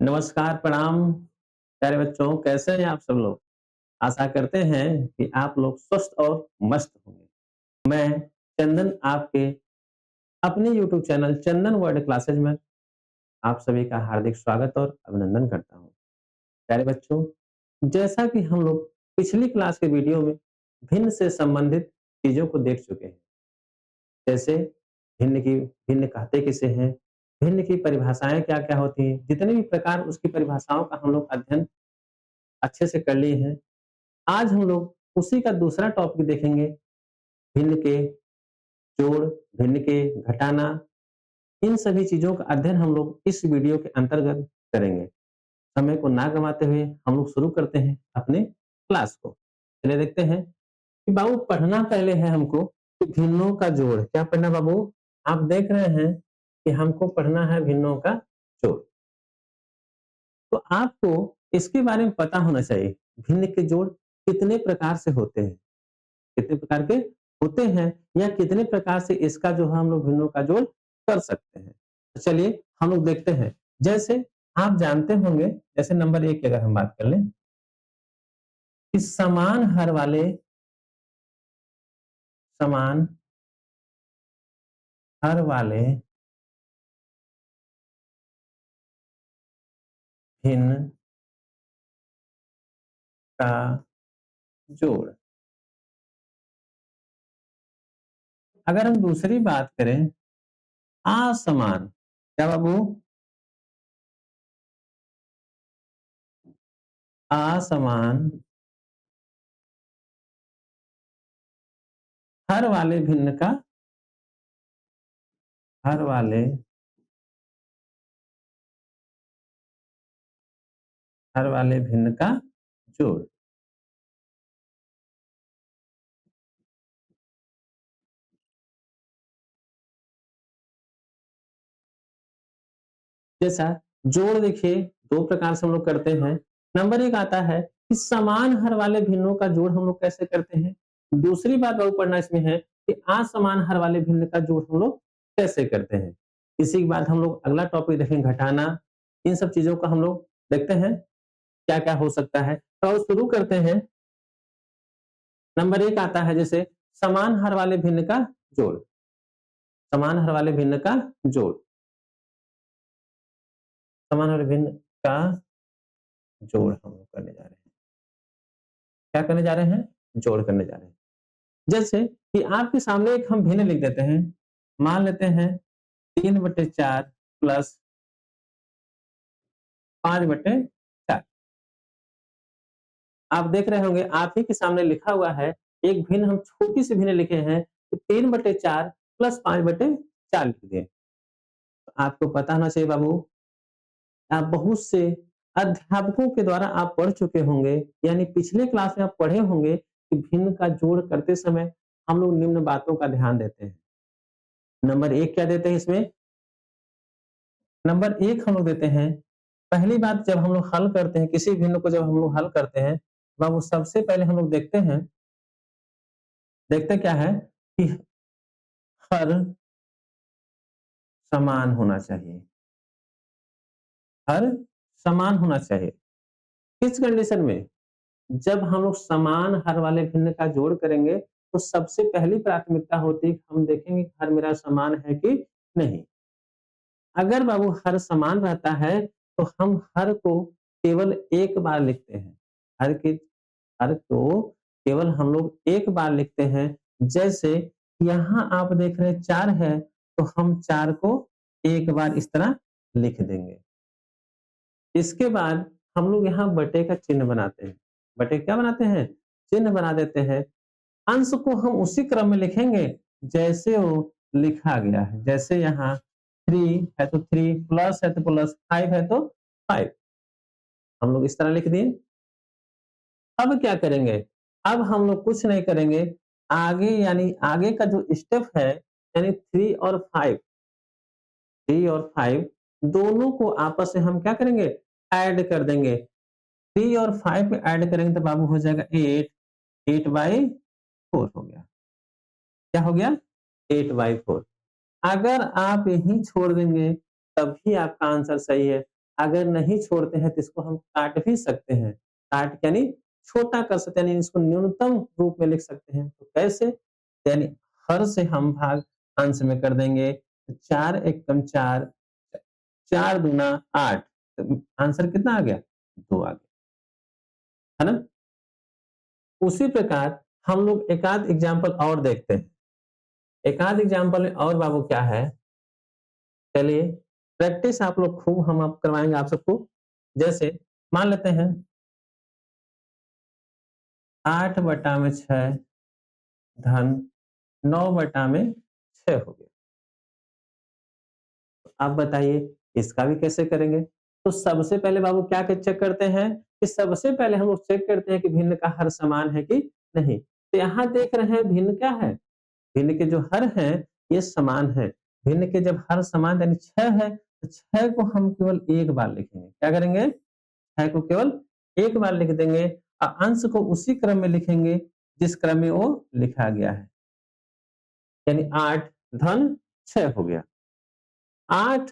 नमस्कार, प्रणाम प्यारे बच्चों, कैसे हैं आप सब लोग? आशा करते हैं कि आप लोग स्वस्थ और मस्त होंगे। मैं चंदन आपके अपने यूट्यूब चैनल चंदन वर्ल्ड क्लासेज में आप सभी का हार्दिक स्वागत और अभिनंदन करता हूँ। प्यारे बच्चों, जैसा कि हम लोग पिछली क्लास के वीडियो में भिन्न से संबंधित चीज़ों को देख चुके हैं। जैसे भिन्न कहते किसे हैं, भिन्न की परिभाषाएँ क्या-क्या होती हैं, जितने भी प्रकार उसकी परिभाषाओं का हम लोग अध्ययन अच्छे से कर लिए हैं। आज हम लोग उसी का दूसरा टॉपिक देखेंगे, भिन्न के जोड़, भिन्न के घटाना, इन सभी चीज़ों का अध्ययन हम लोग इस वीडियो के अंतर्गत करेंगे। समय को ना गँवाते हुए हम लोग शुरू करते हैं अपने क्लास को। चलिए देखते हैं कि बाबू पढ़ना पहले है हमको कि भिन्नों का जोड़। क्या पढ़ना बाबू? आप देख रहे हैं कि हमको पढ़ना है भिन्नों का जोड़। तो आपको इसके बारे में पता होना चाहिए, भिन्न के जोड़ कितने प्रकार से होते हैं? कितने प्रकार के होते हैं या कितने प्रकार से इसका जो है हम लोग भिन्नों का जोड़ कर सकते हैं। तो चलिए हम लोग देखते हैं। जैसे आप जानते होंगे, जैसे नंबर 1 की अगर हम बात कर लें, कि समान हर वाले भिन्न का जोड़। अगर हम दूसरी बात करें, असमान, क्या बाबू? असमान हर वाले भिन्न का हर वाले हर वाले भिन्न का जोड़। जैसा जोड़ देखिए 2 प्रकार से हम लोग करते हैं। नंबर 1 आता है कि समान हर वाले भिन्नों का जोड़ हम लोग कैसे करते हैं। दूसरी बात बाबू पढ़ना इसमें है कि असमान हर वाले भिन्न का जोड़ हम लोग कैसे करते हैं। इसी के बाद हम लोग अगला टॉपिक देखेंगे घटाना। इन सब चीज़ों का हम लोग देखते हैं क्या-क्या हो सकता है। तो शुरू करते हैं। नंबर 1 आता है जैसे समान हर वाले भिन्न का जोड़। समान हर वाले भिन्न का जोड़। समान हर भिन्न का जोड़ हम लोग करने जा रहे हैं। क्या करने जा रहे हैं? जोड़ करने जा रहे हैं। जैसे कि आपके सामने एक हम भिन्न लिख देते हैं। मान लेते हैं 3/4 प्लस 5/4। आप देख रहे होंगे आप ही के सामने लिखा हुआ है, एक भिन्न हम छोटी सी भिन्न लिखे हैं, 3/4 प्लस 5/4 लिख दिए। तो आपको पता होना चाहिए बाबू, आप बहुत से अध्यापकों के द्वारा आप पढ़ चुके होंगे, यानी पिछले क्लास में आप पढ़े होंगे कि भिन्न का जोड़ करते समय हम लोग निम्न बातों का ध्यान देते हैं। नंबर 1 क्या देते हैं इसमें? नंबर 1 हम लोग देते हैं, पहली बात जब हम लोग हल करते हैं, किसी भिन्न को जब हम लोग हल करते हैं, बाबू सबसे पहले हम लोग देखते क्या है कि हर समान होना चाहिए। हर समान होना चाहिए। किस कंडीशन में? जब हम लोग समान हर वाले भिन्न का जोड़ करेंगे, तो सबसे पहली प्राथमिकता होती है कि हम देखेंगे कि हर मेरा समान है कि नहीं। अगर बाबू हर समान रहता है, तो हम हर को केवल एक बार लिखते हैं। हर के हर को केवल हम लोग एक बार लिखते हैं। जैसे यहाँ आप देख रहे हैं 4 है, तो हम 4 को एक बार इस तरह लिख देंगे। इसके बाद हम लोग यहाँ बटे का चिन्ह बनाते हैं। बटे क्या बनाते हैं? चिन्ह बना देते हैं। अंश को हम उसी क्रम में लिखेंगे जैसे वो लिखा गया है। जैसे यहाँ 3 है तो 3, प्लस है तो प्लस, 5 है तो 5। हम लोग इस तरह लिख दिए। अब क्या करेंगे? अब हम लोग कुछ नहीं करेंगे। आगे यानी आगे का जो स्टेप है, यानी 3 और 5, 3 और 5 दोनों को आपस में हम क्या करेंगे? ऐड कर देंगे। 3 और 5 को ऐड करेंगे तो बाबू हो जाएगा 8, 8/4 हो गया। क्या हो गया? 8/4। अगर आप यहीं छोड़ देंगे तब भी आपका आंसर सही है। अगर नहीं छोड़ते हैं तो इसको हम काट भी सकते हैं। काट के यानी छोटा कर सकते हैं, यानी इसको न्यूनतम रूप में लिख सकते हैं। तो कैसे? यानी हर से हम भाग अंश में कर देंगे। तो 4 एकम 4, 4 दूना 8, तो आंसर कितना आ गया? 2 आ गया, है ना? उसी प्रकार हम लोग एक आध एग्जाम्पल और देखते हैं। एक आध एग्जाम्पल में और बाबू क्या है, चलिए प्रैक्टिस आप लोग खूब हम आप करवाएँगे आप सबको। जैसे मान लेते हैं 8 बटा में 6 धन 9 बटा में 6 हो गया। आप बताइए इसका भी कैसे करेंगे? तो सबसे पहले बाबू क्या के चेक करते हैं कि सबसे पहले हम लोग चेक करते हैं कि भिन्न का हर समान है कि नहीं। तो यहाँ देख रहे हैं भिन्न क्या है? भिन्न के जो हर हैं ये समान है। भिन्न के जब हर समान यानी 6 है तो 6 को हम केवल एक बार लिखेंगे। क्या करेंगे? 6 को केवल एक बार लिख देंगे और अंश को उसी क्रम में लिखेंगे जिस क्रम में वो लिखा गया है। यानी 8 धन 6 हो गया। 8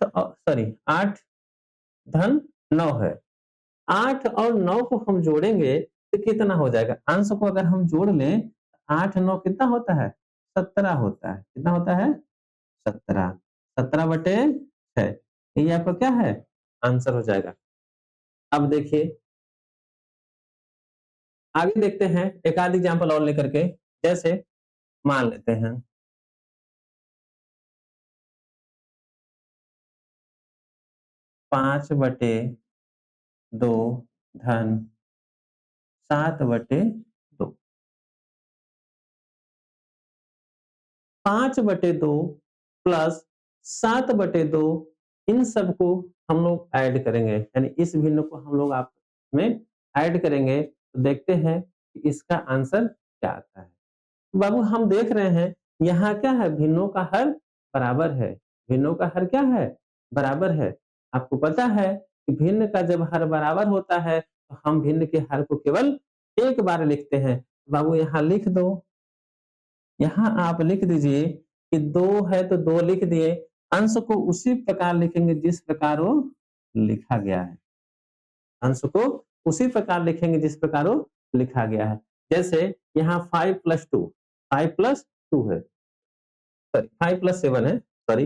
धन 9 है। 8 और 9 को हम जोड़ेंगे तो कितना हो जाएगा? अंश को अगर हम जोड़ लें 8 9 कितना होता है? 17 होता है। कितना होता है? 17। 17 बटे 6 ये आपका क्या है? आंसर हो जाएगा। अब देखिए आगे देखते हैं एक आध एग्जांपल और लेकर के। जैसे मान लेते हैं 5 बटे 2 धन 7 बटे 2। 5 बटे 2 प्लस 7 बटे 2 इन सबको हम लोग ऐड करेंगे। यानी इस भिन्न को हम लोग आपस में ऐड करेंगे तो देखते हैं कि इसका आंसर क्या आता है। बाबू हम देख रहे हैं यहाँ क्या है? भिन्नों का हर बराबर है। भिन्नों का हर क्या है? बराबर है। आपको पता है कि भिन्न का जब हर बराबर होता है तो हम भिन्न के हर को केवल एक बार लिखते हैं। बाबू यहाँ लिख दो। यहाँ आप लिख दीजिए कि 2 है तो 2 लिख दिए। अंश को उसी प्रकार लिखेंगे जिस प्रकार वो लिखा गया है। अंश को उसी प्रकार लिखेंगे जिस प्रकार वो लिखा गया है। जैसे यहाँ 5 प्लस 2, 5 प्लस 2 है, सॉरी 5 प्लस 7 है, सॉरी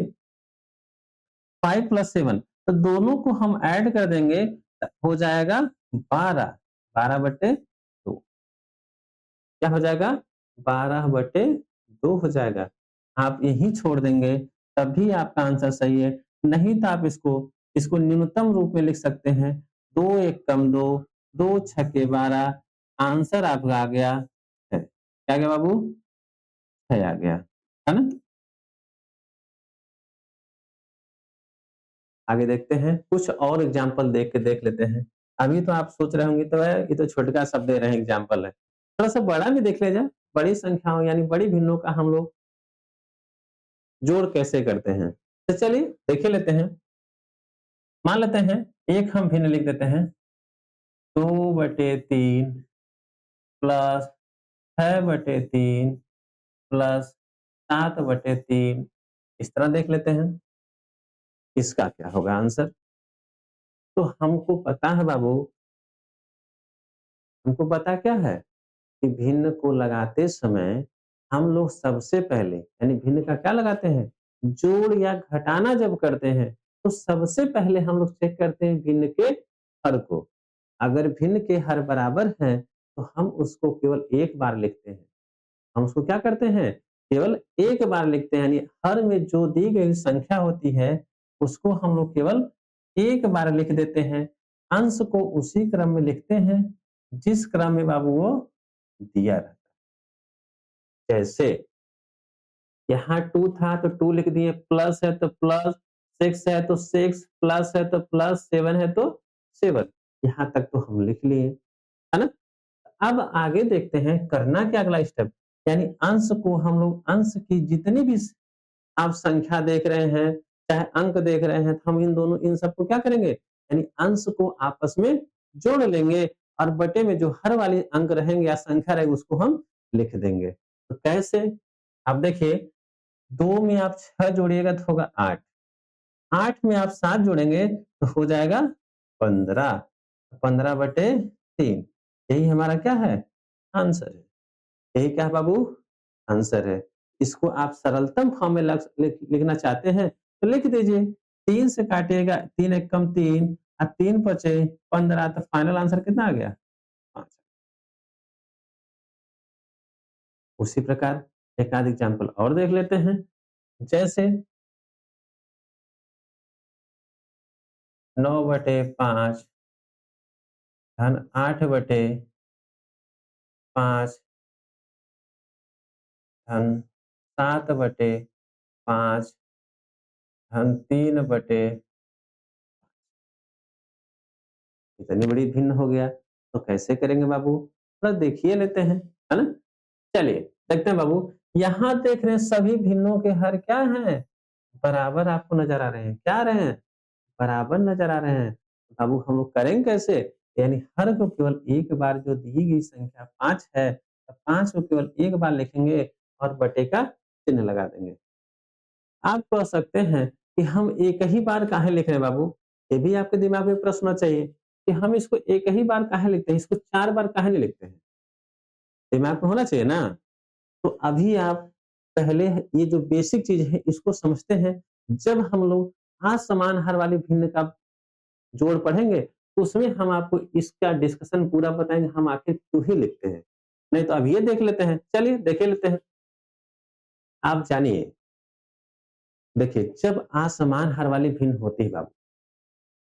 5 प्लस 7, तो दोनों को हम ऐड कर देंगे हो जाएगा 12, 12 बटे 2। क्या हो जाएगा? 12 बटे 2 हो जाएगा। आप यहीं छोड़ देंगे तब भी आपका आंसर सही है। नहीं तो आप इसको न्यूनतम रूप में लिख सकते हैं। 2 एकम 2, 2 छक्के 12, आंसर आपका आ गया 6। क्या आ गया बाबू? 6 आ गया। है ना? आगे देखते हैं, कुछ और एग्जाम्पल देख लेते हैं। अभी तो आप सोच रहे होंगे तो ये तो छोटका सब दे रहे हैं एग्जाम्पल है। थोड़ा-सा बड़ा भी देख लिया जाए। बड़ी संख्याओं यानी बड़ी भिन्नों का हम लोग जोड़ कैसे करते हैं? तो चलिए देख ही लेते हैं। मान लेते हैं एक हम भिन्न लिख देते हैं 2/3 प्लस 6/3 प्लस 7/3 इस तरह देख लेते हैं। इसका क्या होगा आंसर? तो हमको पता क्या है कि भिन्न को लगाते समय हम लोग सबसे पहले यानी भिन्न का क्या लगाते हैं? जोड़ या घटाना जब करते हैं तो सबसे पहले हम लोग चेक करते हैं भिन्न के हर को। अगर भिन्न के हर बराबर हैं तो हम उसको केवल एक बार लिखते हैं। हम उसको क्या करते हैं? केवल एक बार लिखते हैं, यानी हर में जो दी गई संख्या होती है उसको हम लोग केवल एक बार लिख देते हैं। अंश को उसी क्रम में लिखते हैं जिस क्रम में बाबू वो दिया रहता है। जैसे यहाँ 2 था तो 2 लिख दिए, प्लस है तो प्लस, 6 है तो 6, प्लस है तो प्लस, 7 है तो 7। यहाँ तक तो हम लिख लिए, है ना? अब आगे देखते हैं करना क्या अगला स्टेप, यानी अंश को हम लोग अंश की जितनी भी आप संख्या देख रहे हैं, चाहे अंक देख रहे हैं, तो हम इन सबको क्या करेंगे? यानी अंश को आपस में जोड़ लेंगे और बटे में जो हर वाली अंक रहेंगे या संख्या रहेगी उसको हम लिख देंगे। तो कैसे? आप देखिए 2 में आप 6 जोड़िएगा तो होगा 8, 8 में आप 7 जोड़ेंगे तो हो जाएगा 15, 15/3 यही हमारा क्या है? आंसर है। यही क्या है बाबू? आंसर है। इसको आप सरलतम फॉर्म में लिखना चाहते हैं तो लिख दीजिए। 3 से काटिएगा, 3 एक कम 3 और 3 बचे 15 तो फाइनल आंसर कितना आ गया? 5। उसी प्रकार एक आध एग्जांपल और देख लेते हैं। जैसे 9/5 धन 8/5 धन 7/5 धन 3/, इतनी बड़ी भिन्न हो गया, तो कैसे करेंगे बाबू? थोड़ा देखिए लेते हैं, है ना? चलिए, देखते हैं बाबू, यहाँ देख रहे हैं सभी भिन्नों के हर क्या हैं? बराबर आपको नज़र आ रहे हैं। क्या आ रहे हैं? बराबर नज़र आ रहे हैं। बाबू हम लोग करेंगे कैसे? यानी हर को केवल एक बार जो दी गई संख्या 5 है, तो 5 को केवल एक बार लिखेंगे और बटे का चिन्ह लगा देंगे। आप कह सकते हैं कि हम एक ही बार काहे लिख रहे हैं बाबू? ये भी आपके दिमाग में प्रश्न होना चाहिए कि हम इसको एक ही बार काहे लिखते हैं? इसको 4 बार काहे नहीं लिखते हैं? दिमाग में होना चाहिए ना? तो अभी आप पहले ये जो बेसिक चीज़ है इसको समझते हैं। जब हम लोग असमान हर वाली भिन्न का जोड़ पढ़ेंगे, तो उसमें हम आपको इसका डिस्कशन पूरा बताएँगे, हम आखिर क्यों ही लिखते हैं। नहीं तो अब ये देख लेते हैं। चलिए देख ही लेते हैं। आप जानिए, देखिए जब असमान हर वाली भिन्न होती है बाबू,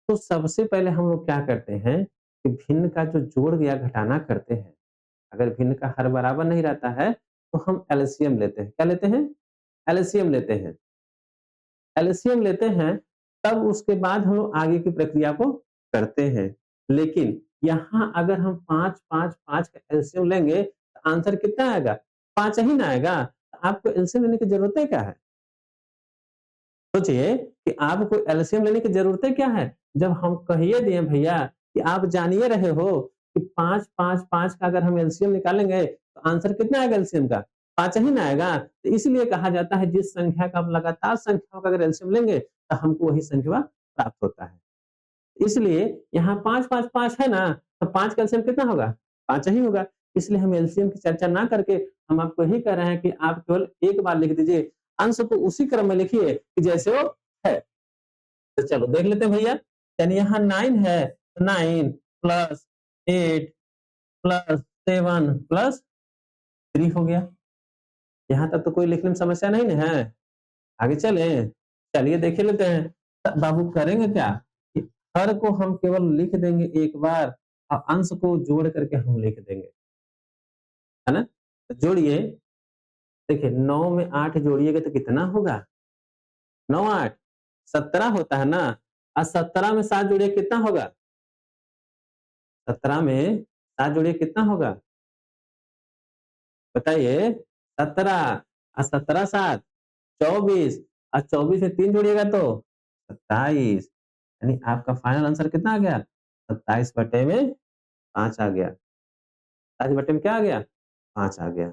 तो सबसे पहले हम लोग क्या करते हैं कि भिन्न का जो जोड़ या घटाना करते हैं। अगर भिन्न का हर बराबर नहीं रहता है, तो हम एलसीएम लेते हैं। क्या लेते हैं? एलसीएम लेते हैं। एलसीएम लेते हैं, तब उसके बाद हम लोग आगे की प्रक्रिया को करते हैं। लेकिन यहाँ अगर हम 5, 5, 5 का एलसीएम लेंगे, तो आंसर कितना आएगा? 5 ही ना आएगा। तो आपको एलसीएम लेने की ज़रूरतें क्या है? सोचिए कि आपको एलसीएम लेने की ज़रूरतें क्या है? जब हम कह ही दिए भैया कि आप जानिए रहे हो कि 5, 5, 5 का अगर हम एलसीएम निकालेंगे, तो आंसर कितना आएगा एलसीएम का? 5 ही ना आएगा। तो इसलिए कहा जाता है जिस संख्या का आप लगातार संख्याओं का अगर एलसीएम लेंगे, तो हमको वही संख्या प्राप्त होता है। इसलिए यहाँ 5, 5, 5 है ना, तो 5 का एलसीएम कितना होगा? 5 ही होगा। इसलिए हम एलसीएम की चर्चा ना करके हम आपको यही कह रहे हैं कि आप केवल एक बार लिख दीजिए। अंश को उसी क्रम में लिखिए कि जैसे वो है। तो चलो देख लेते हैं भैया। यानी यहाँ 9 है, तो 9 प्लस 8 प्लस 7 प्लस 3 हो गया। यहाँ तक तो कोई लिखने में समस्या नहीं ना है? आगे चलें? चलिए देख ही लेते हैं। बाबू करेंगे क्या कि हर को हम केवल लिख देंगे एक बार और अंश को जोड़ करके हम लिख देंगे, है ना? तो जोड़िए, देखिए 9 में 8 जोड़िएगा तो कितना होगा? 9 8 17 होता है ना? और 17 में 7 जोड़िए कितना होगा? 17 में 7 जोड़िए कितना होगा? बताइए। 17 और 17 7 24 और 24 में 3 जोड़िएगा तो 27, यानी आपका फाइनल आंसर कितना आ गया? 27 बटे में 5 आ गया। 27 बटे में क्या आ गया? 5 आ गया।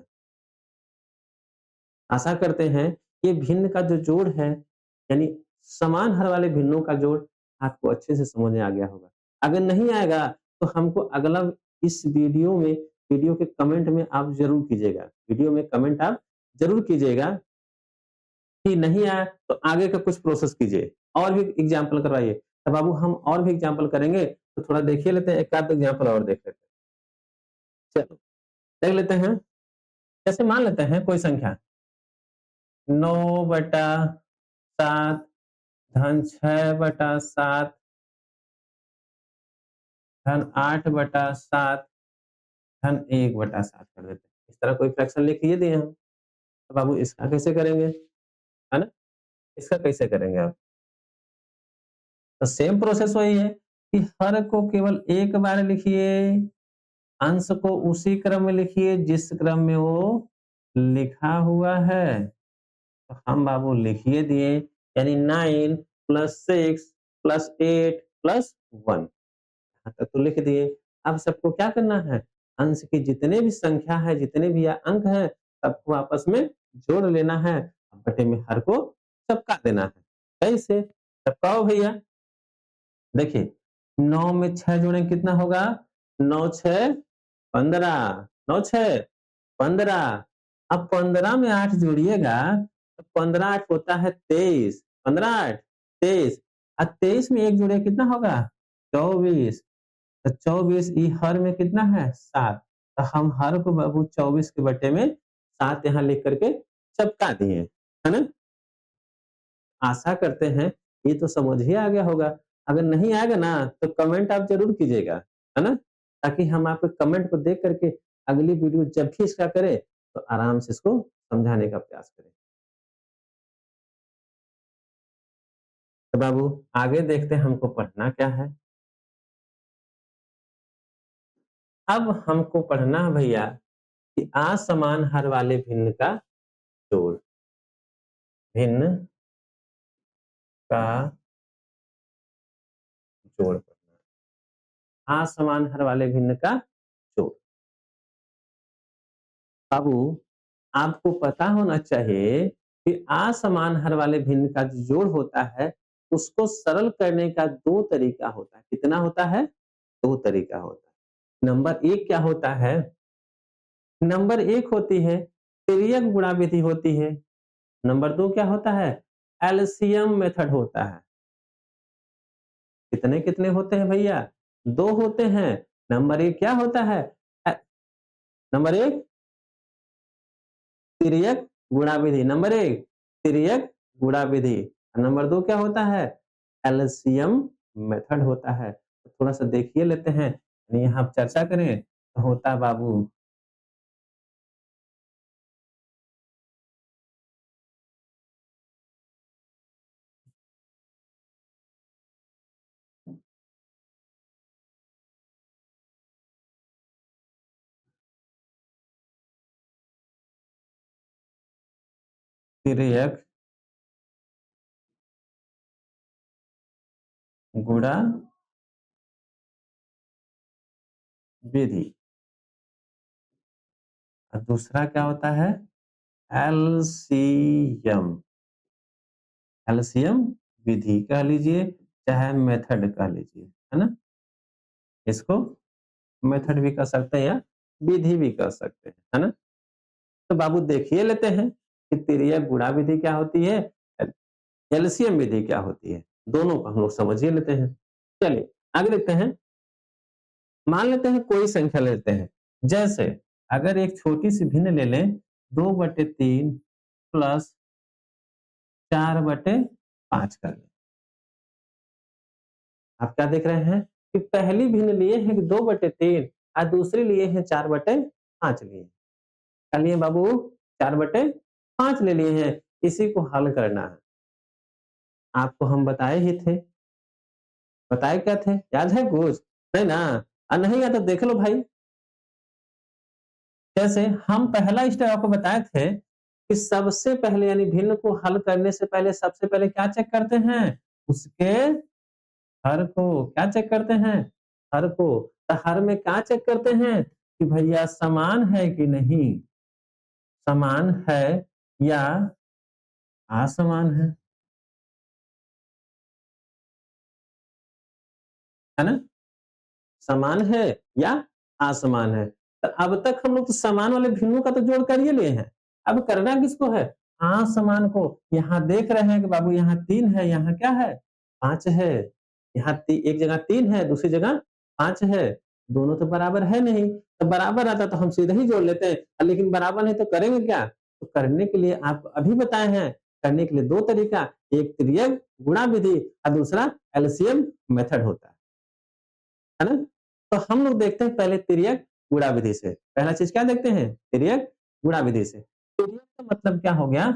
आशा करते हैं ये भिन्न का जो जोड़ है, यानी समान हर वाले भिन्नों का जोड़ आपको अच्छे से समझ में आ गया होगा। अगर नहीं आएगा तो हमको अगला इस वीडियो के कमेंट में आप ज़रूर कीजिएगा। वीडियो में कमेंट आप ज़रूर कीजिएगा कि नहीं आया तो आगे का कुछ प्रोसेस कीजिए और भी एग्ज़ाम्पल करवाइए। तो बाबू हम और भी एग्ज़ाम्पल करेंगे, तो थोड़ा देखिए लेते हैं, एक आध एग्ज़ाम्पल और देख लेते हैं। चलो, देख लेते हैं। जैसे मान लेते हैं कोई संख्या 9/7 धन 6/7 धन 8/7 धन 1/7 कर देते हैं। इस तरह कोई फ्रैक्शन लिख ही दिए हम। अब बाबू इसका कैसे करेंगे? है ना? इसका कैसे करेंगे आप? तो सेम प्रोसेस वही है कि हर को केवल एक बार लिखिए, अंश को उसी क्रम में लिखिए जिस क्रम में वो लिखा हुआ है। तो हम बाबू लिख ही दिए, यानी 9 प्लस 6 प्लस 8 प्लस 1, यहाँ तक तो लिख दिए। अब सबको क्या करना है? अंश की जितने भी संख्या है, जितने भी अंक हैं, सबको आपस में जोड़ लेना है। बटे में हर को चिपका देना है। कैसे? चिपकाओ भैया। देखिए, 9 में 6 जोड़ें कितना होगा? 9 6 15, 9 6 15। अब 15 में 8 जोड़िएगा तो 15 8 होता है 23, 15 8 23। 23 में 1 जोड़िए कितना होगा? 24। तो 24 ई हर में कितना है? 7। तो हम हर को बाबू 24 के बटे में 7 यहाँ लिख करके चिपका दिए, है ना? आशा करते हैं ये तो समझ ही आ गया होगा। अगर नहीं आएगा ना तो कमेंट आप ज़रूर कीजिएगा, है ना? ताकि हम आपके कमेंट को देख करके अगली वीडियो जब भी इसका करें तो आराम से इसको समझाने का प्रयास करें। तो बाबू आगे देखते हैं हमको पढ़ना क्या है? अब हमको पढ़ना है भैया कि असमान हर वाले भिन्न का जोड़। भिन्न का जोड़ पढ़ना है। असमान हर वाले भिन्न का जोड़। बाबू आपको पता होना चाहिए कि असमान हर वाले भिन्न का जो जोड़ होता है उसको सरल करने का 2 तरीका होता है। कितना होता है? 2 तरीका होता है। नंबर 1 क्या होता है? नंबर 1 होती है तिर्यक गुणा विधि होती है। नंबर 2 क्या होता है? एलसीएम मेथड होता है। कितने-कितने होते हैं भैया? 2 होते हैं। नंबर 1 क्या होता है? अ, नंबर 1 तिर्यक गुणा विधि। नंबर 1 तिर्यक गुणा विधि। नंबर 2 क्या होता है? एलसीएम मेथड होता है। तो थोड़ा-सा देखिए लेते हैं। यहाँ चर्चा करें तो होता है बाबू तिर्यक गुणा विधि और दूसरा क्या होता है? एलसीएम। एलसीएम विधि कह लीजिए चाहे मेथड कह लीजिए, है ना? इसको मेथड भी कह सकते हैं या विधि भी कह सकते हैं, है ना? तो बाबू देखिए लेते हैं कि तिर्यक गुणा विधि क्या होती है, एलसीएम विधि क्या होती है। दोनों को हम लोग समझ ही लेते हैं। चलिए आगे देखते हैं। मान लेते हैं कोई संख्या लेते हैं। जैसे अगर एक छोटी सी भिन्न ले लें 2/3 प्लस 4/5 कर लें। आप क्या देख रहे हैं कि पहली भिन्न लिए हैं कि 2/3 और दूसरी लिए हैं 4/5 लिए। क्या लिए बाबू? 4/5 ले लिए हैं। इसी को हल करना है। आपको हम बताए ही थे। बताए क्या थे? याद है कुछ? नहीं ना? नहीं याद तो देख लो भाई। जैसे हम पहला स्टेप आपको बताए थे कि सबसे पहले यानी भिन्न को हल करने से पहले सबसे पहले क्या चेक करते हैं? उसके हर को। क्या चेक करते हैं? हर को। तो हर में क्या चेक करते हैं कि भैया समान है कि नहीं? समान है या असमान है ना? समान है या असमान है। तो अब तक हम लोग तो समान वाले भिन्नों का तो जोड़ कर ही लिए हैं। अब करना किसको है? असमान को। यहाँ देख रहे हैं कि बाबू यहाँ 3 है, यहाँ क्या है? 5 है। यहाँ एक जगह 3 है, दूसरी जगह 5 है। दोनों तो बराबर है नहीं। तो बराबर आता तो हम सीधे ही जोड़ लेते हैं। लेकिन बराबर नहीं तो करेंगे क्या? तो करने के लिए आप अभी बताए हैं, करने के लिए 2 तरीका, एक तिर्यक गुणा विधि और दूसरा एलसीएम मेथड होता है ना? तो हम लोग देखते हैं पहले तिर्यक गुणा विधि से। पहला चीज़ क्या देखते हैं? तिर्यक गुणा विधि से। तिर्यक का मतलब क्या हो गया?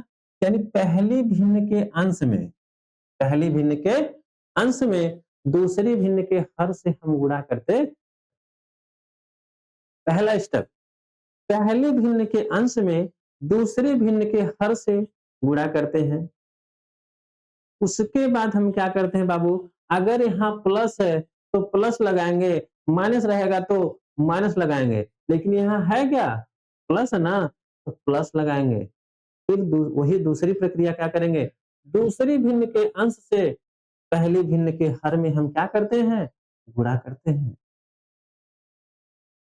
यानी पहली भिन्न के अंश में, पहली भिन्न के अंश में दूसरी भिन्न के हर से हम गुणा करते। पहला स्टेप, पहली भिन्न के अंश में दूसरी भिन्न के हर से गुणा करते हैं। उसके बाद हम क्या करते हैं बाबू? अगर यहाँ प्लस है तो प्लस लगाएँगे, माइनस रहेगा तो माइनस लगाएँगे। लेकिन यहाँ है क्या? प्लस है ना? तो प्लस लगाएँगे। फिर वही दूसरी प्रक्रिया क्या करेंगे? दूसरी भिन्न के अंश से पहली भिन्न के हर में हम क्या करते हैं? गुणा करते हैं।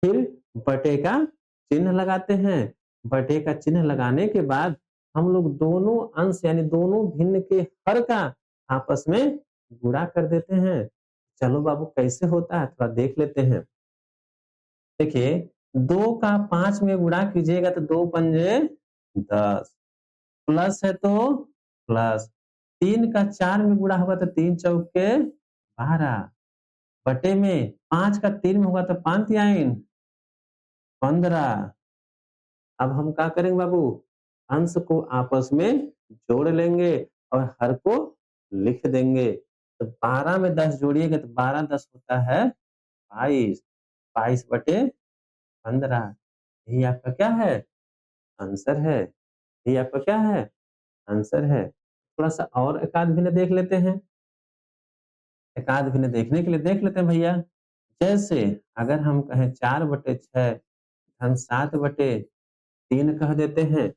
फिर बटे का चिन्ह लगाते हैं। बटे का चिन्ह लगाने के बाद हम लोग दोनों अंश यानी दोनों भिन्न के हर का आपस में गुणा कर देते हैं। चलो बाबू कैसे होता है थोड़ा देख लेते हैं। देखिए 2 का 5 में गुणा कीजिएगा तो 2 पंजे 10 प्लस है तो प्लस 3 का 4 में गुणा होगा तो 3 चौके 12 बटे में 5 का 3 में होगा तो 5 तिहाई 15। अब हम क्या करेंगे बाबू? अंश को आपस में जोड़ लेंगे और हर को लिख देंगे। तो 12 में 10 जोड़िएगा तो 12 10 होता है 22, 22 बटे 15। यही आपका क्या है? आंसर है। यही आपका क्या है? आंसर है। थोड़ा-सा और एकाध भिन्न देख लेते हैं। एकाध भिन्न देखने के लिए देख लेते हैं भैया। जैसे अगर हम कहें 4/6 हम 7/3 कह देते हैं।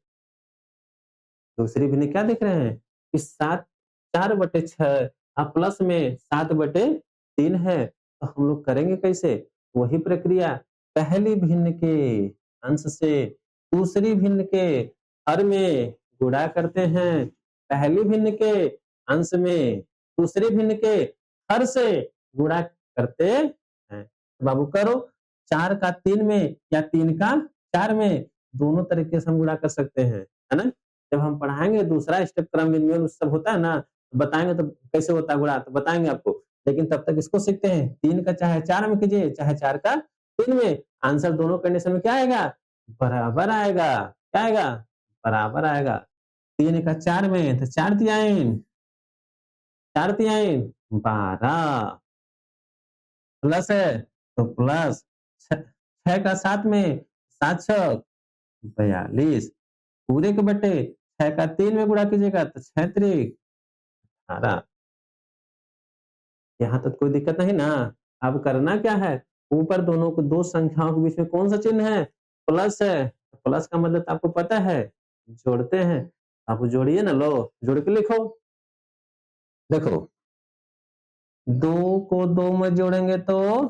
दूसरी भिन्न क्या देख रहे हैं कि 7 4/6 प्लस में 7/3 है, तो हम लोग करेंगे कैसे? वही प्रक्रिया पहली भिन्न के अंश से दूसरी भिन्न के हर में गुणा करते हैं। पहली भिन्न के अंश में दूसरी भिन्न के हर से गुणा करते हैं। बाबू करो 4 का 3 में या 3 का 4 में दोनों तरीके से हम गुणा कर सकते हैं, है ना? जब हम पढ़ाएँगे दूसरा स्टेप क्रम विनिमय सब होता है ना, बताएँगे तो कैसे होता है गुणा तो बताएँगे आपको। लेकिन तब तक इसको सीखते हैं। 3 का चाहे 4 में कीजिए, चाहे 4 का 3 में, आंसर दोनों कंडीशन में क्या आएगा? बराबर आएगा। क्या आएगा? बराबर आएगा। 3 का 4 में तो 4 तिहाई 4 तिहाई 12 प्लस है तो प्लस 6 का 7 में 7 छक 42 पूरे के बटे 6 का 3 में गुणा कीजिएगा तो 6 त्रिक 18। यहाँ तक कोई दिक्कत नहीं ना? अब करना क्या है? ऊपर दोनों को 2 संख्याओं के बीच में कौन-सा चिन्ह है? प्लस है। प्लस का मतलब तो आपको पता है, जोड़ते हैं। आप जोड़िए ना लो, जोड़ के लिखो। देखो 2 को 2 में जोड़ेंगे तो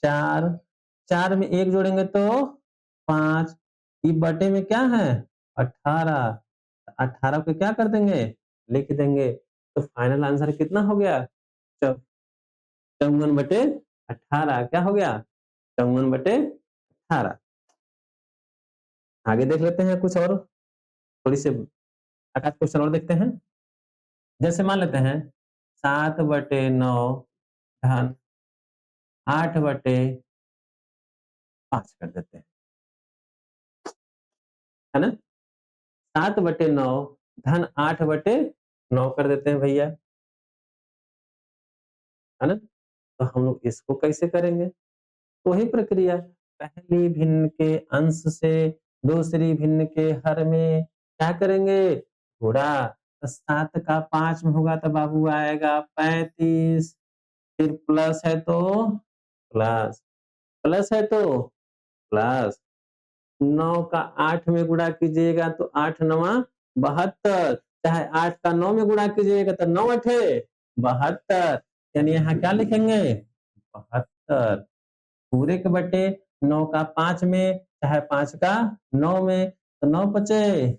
4, 4 में 1 जोड़ेंगे तो 5, ये बटे में क्या है? 18, 18 को क्या कर देंगे? लिख देंगे। तो फाइनल आंसर कितना हो गया? च 54/18 क्या हो गया? 54/18। आगे देख लेते हैं कुछ और, थोड़ी सी आकाश क्वेश्चन और देखते हैं। जैसे मान लेते हैं 7/9 धन 8/5 कर देते हैं, है ना? 7/9 धन 8/9 कर देते हैं भैया, है ना? तो हम लोग इसको कैसे करेंगे? तो वही प्रक्रिया पहली भिन्न के अंश से दूसरी भिन्न के हर में क्या करेंगे? गुणा। तो 7 का 5 में होगा तो बाबू आएगा 35 फिर प्लस है तो प्लस, प्लस है तो प्लस 9 का 8 में गुणा कीजिएगा तो 8 नवा 72 चाहे 8 का 9 में गुणा कीजिएगा तो 9 अठे 72 यानी यहाँ क्या लिखेंगे? 72 पूरे के बटे 9 का 5 में चाहे 5 का 9 में तो 9 पचे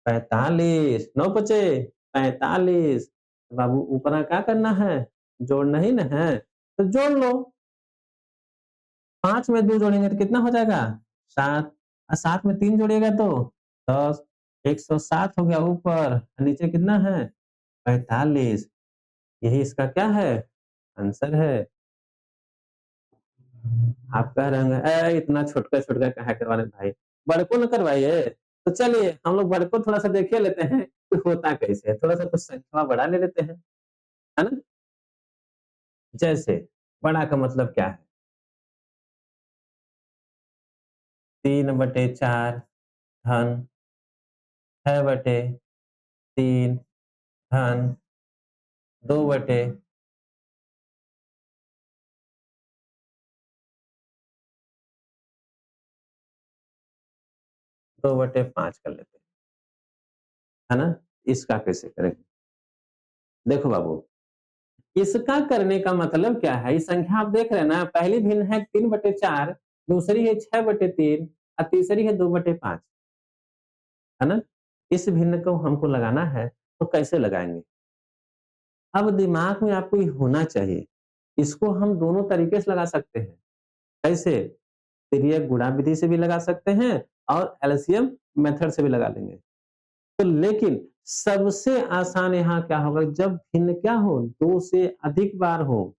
45 9 पचे 45। बाबू ऊपरा क्या करना है? जोड़ना ही ना है, तो जोड़ लो। 5 में 2 जोड़ेंगे तो कितना हो जाएगा? 7 और 7 में 3 जोड़िएगा तो 10 107 हो गया ऊपर और नीचे कितना है? 45। यही इसका क्या है? आंसर है। आप कह रहे होंगे, इतना छोटका-छोटका काहे करवा रहे भाई? बड़को ना करवाइए। तो चलिए हम लोग बड़को थोड़ा-सा देख ही लेते हैं कि होता कैसे है? थोड़ा-सा कुछ संख्या बढ़ा ले लेते हैं, है ना? जैसे बड़ा का मतलब क्या है? 3/4 धन 6/3 धन 2/5 कर लेते हैं, है ना? इसका कैसे करेंगे? देखो बाबू इसका करने का मतलब क्या है? ये संख्या आप देख रहे हैं ना, पहली भिन्न है 3/4, दूसरी है 6/3 और तीसरी है 2/5, है ना? इस भिन्न को हमको लगाना है, तो कैसे लगाएँगे? अब दिमाग में आपको ये होना चाहिए, इसको हम दोनों तरीके से लगा सकते हैं। कैसे? तिर्यक गुणा विधि से भी लगा सकते हैं और एलसीएम मेथड से भी लगा लेंगे। तो लेकिन सबसे आसान यहाँ क्या होगा, जब भिन्न क्या हो, 2 से अधिक बार हो,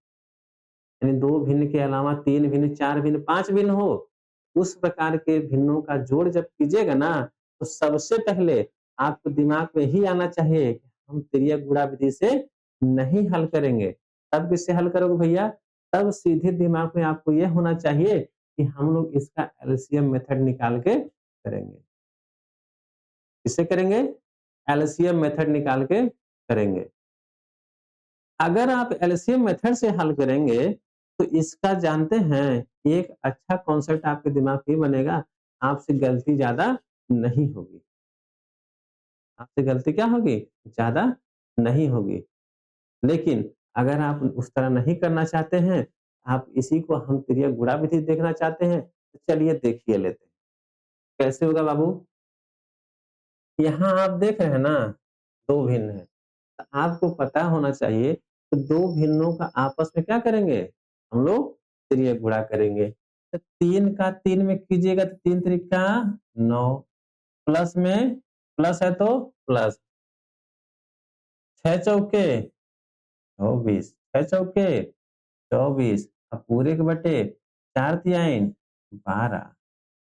यानी 2 भिन्न के अलावा 3 भिन्न, 4 भिन्न, 5 भिन्न हो, उस प्रकार के भिन्नों का जोड़ जब कीजिएगा ना, तो सबसे पहले आपको दिमाग में ही आना चाहिए कि हम तिर्यक गुणा विधि से नहीं हल करेंगे। तब किससे हल करोगे भैया? तब सीधे दिमाग में आपको ये होना चाहिए कि हम लोग इसका एलसीएम मेथड निकाल के करेंगे। किससे करेंगे? एलसीएम मेथड निकाल के करेंगे। अगर आप एलसीएम मेथड से हल करेंगे, तो इसका जानते हैं, एक अच्छा कॉन्सेप्ट आपके दिमाग में बनेगा, आपसे गलती ज़्यादा नहीं होगी। आपसे गलती क्या होगी? ज़्यादा नहीं होगी। लेकिन अगर आप उस तरह नहीं करना चाहते हैं, आप इसी को हम तिर्यक गुणा विधि देखना चाहते हैं, तो चलिए देखिए लेते हैं। कैसे होगा बाबू? यहाँ आप देख रहे हैं ना, 2 भिन्न है। तो आपको पता होना चाहिए कि 2 भिन्नों का आपस में क्या करेंगे? हम लोग तिर्यक गुणा करेंगे। तो 3 का 3 में कीजिएगा तो 3 त्रिका 9, प्लस में प्लस है तो प्लस, 6 चौके 24, 6 चौके 24 अब पूरे के बटे 4 तिहाई 12।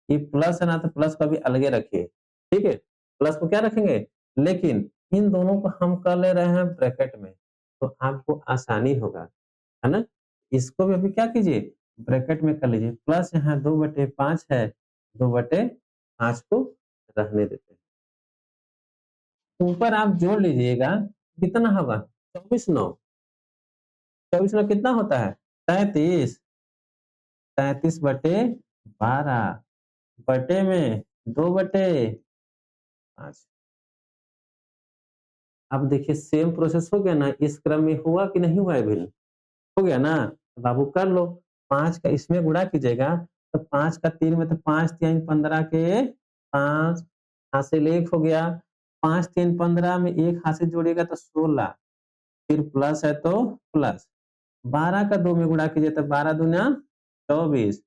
ये प्लस है ना, तो प्लस को अभी अलगे रखिए, ठीक है? प्लस को क्या रखेंगे? लेकिन इन दोनों को हम कर ले रहे हैं ब्रैकेट में, तो आपको आसानी होगा, है ना? इसको भी अभी क्या कीजिए? ब्रैकेट में कर लीजिए। प्लस यहाँ 2/5 है, 2/5 को रहने देते हैं। ऊपर आप जोड़ लीजिएगा, कितना होगा? 24 9, 24 9 कितना होता है? 33, 33/12 बटे में 2/5। अब देखिए सेम प्रोसेस हो गया ना, इस क्रम में हुआ कि नहीं हुआ है भिन्न? हो गया ना? तो बाबू कर लो, 5 का इसमें गुणा कीजिएगा, तो 5 का 3 में तो 5 तिहाई 15 के 5 हासिल 1 हो गया, 5 3 15 में 1 हासिल जोड़िएगा तो 16, फिर प्लस है तो प्लस, 12 का 2 में गुणा कीजिए तो 12 दूना 24,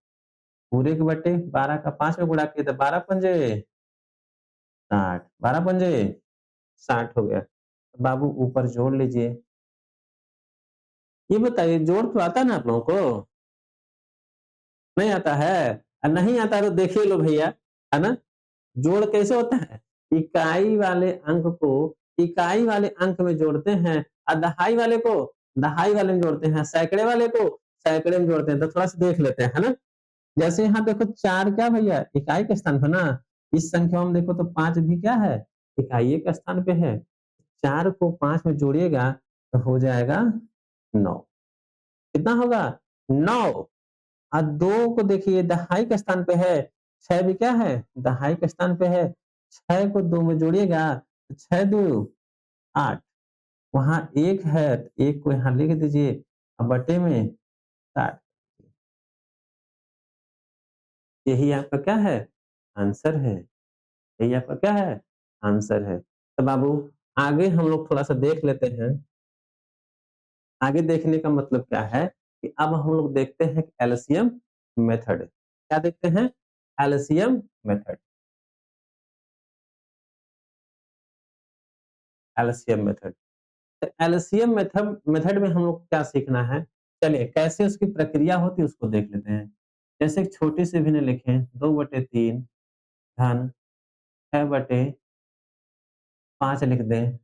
पूरे के बटे 12 का 5 में गुणा किए तो 12 पंजे 60, 12 पंजे 60 हो गया। बाबू ऊपर जोड़ लीजिए। ये बताइए जोड़ तो आता है ना आप लोगों को? नहीं आता है? नहीं आता है तो देखिए लो भैया, है ना? जोड़ कैसे होता है? इकाई वाले अंक को इकाई वाले अंक में जोड़ते हैं और दहाई वाले को दहाई वाले में जोड़ते हैं, सैकड़े वाले को सैकड़े में जोड़ते हैं। तो थोड़ा-सा देख लेते हैं, है ना? जैसे यहाँ देखो 4 क्या भैया? इकाई के स्थान पे ना, इस संख्या में देखो तो 5 भी क्या है? इकाई के स्थान पे है। 4 को 5 में जोड़िएगा तो हो जाएगा 9। कितना होगा? 9। और 2 को देखिए दहाई के स्थान पे है, 6 भी क्या है? दहाई के स्थान पे है। 6 को 2 में जोड़िएगा तो 6 दू 8, वहाँ 1 है, 1 को यहाँ लिख दीजिए और बटे में 60। यही आपका क्या है? आंसर है। यही आपका क्या है? आंसर है। तो बाबू आगे हम लोग थोड़ा-सा देख लेते हैं। आगे देखने का मतलब क्या है कि अब हम लोग देखते हैं एलसीएम मेथड। क्या देखते हैं? LCM method. LCM method. तो एलसीएम मेथड मेथड में हम लोग क्या सीखना है? चलिए कैसे उसकी प्रक्रिया होती है उसको देख लेते हैं। जैसे एक छोटी सी भिन्न लिखें 2/3 धन 6/5 लिख दें,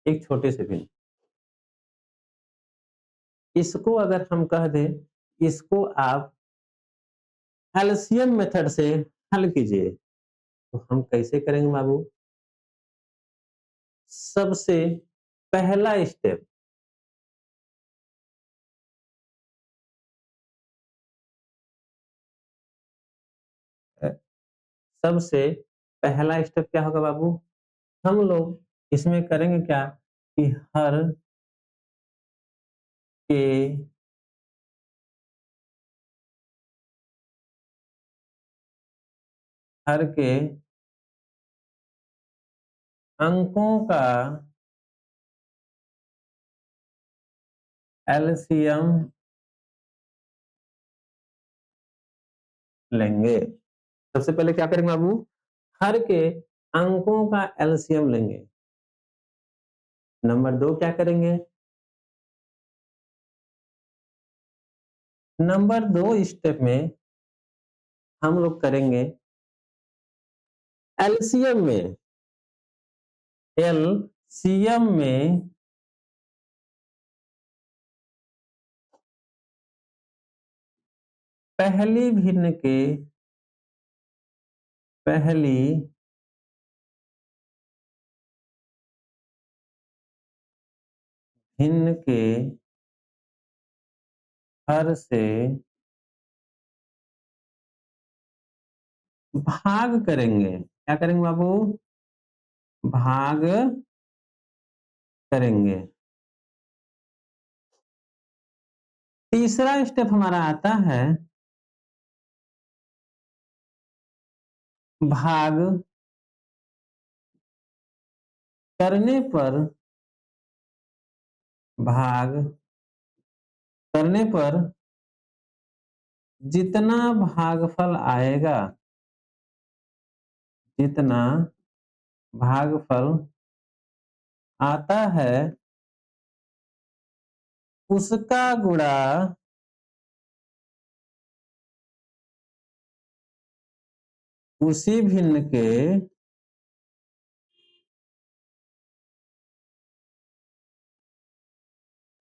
एक छोटी सी भिन्न। इसको अगर हम कह दें, इसको आप एलसीएम मेथड से हल कीजिए, तो हम कैसे करेंगे बाबू? सबसे पहला स्टेप अ, सबसे पहला स्टेप क्या होगा बाबू? हम लोग इसमें करेंगे क्या कि हर के हर के अंकों का एलसीएम लेंगे। सबसे पहले क्या करेंगे बाबू? हर के अंकों का एलसीएम लेंगे। नंबर 2 क्या करेंगे? नंबर 2 स्टेप में हम लोग करेंगे एलसीएम में एलसीएम में पहली भिन्न के पहली भिन्न के हर से भाग करेंगे। क्या करेंगे बाबू? भाग करेंगे। तीसरा स्टेप हमारा आता है भाग करने पर भाग करने पर जितना भागफल आएगा जितना भागफल आता है उसका गुणा उसी भिन्न के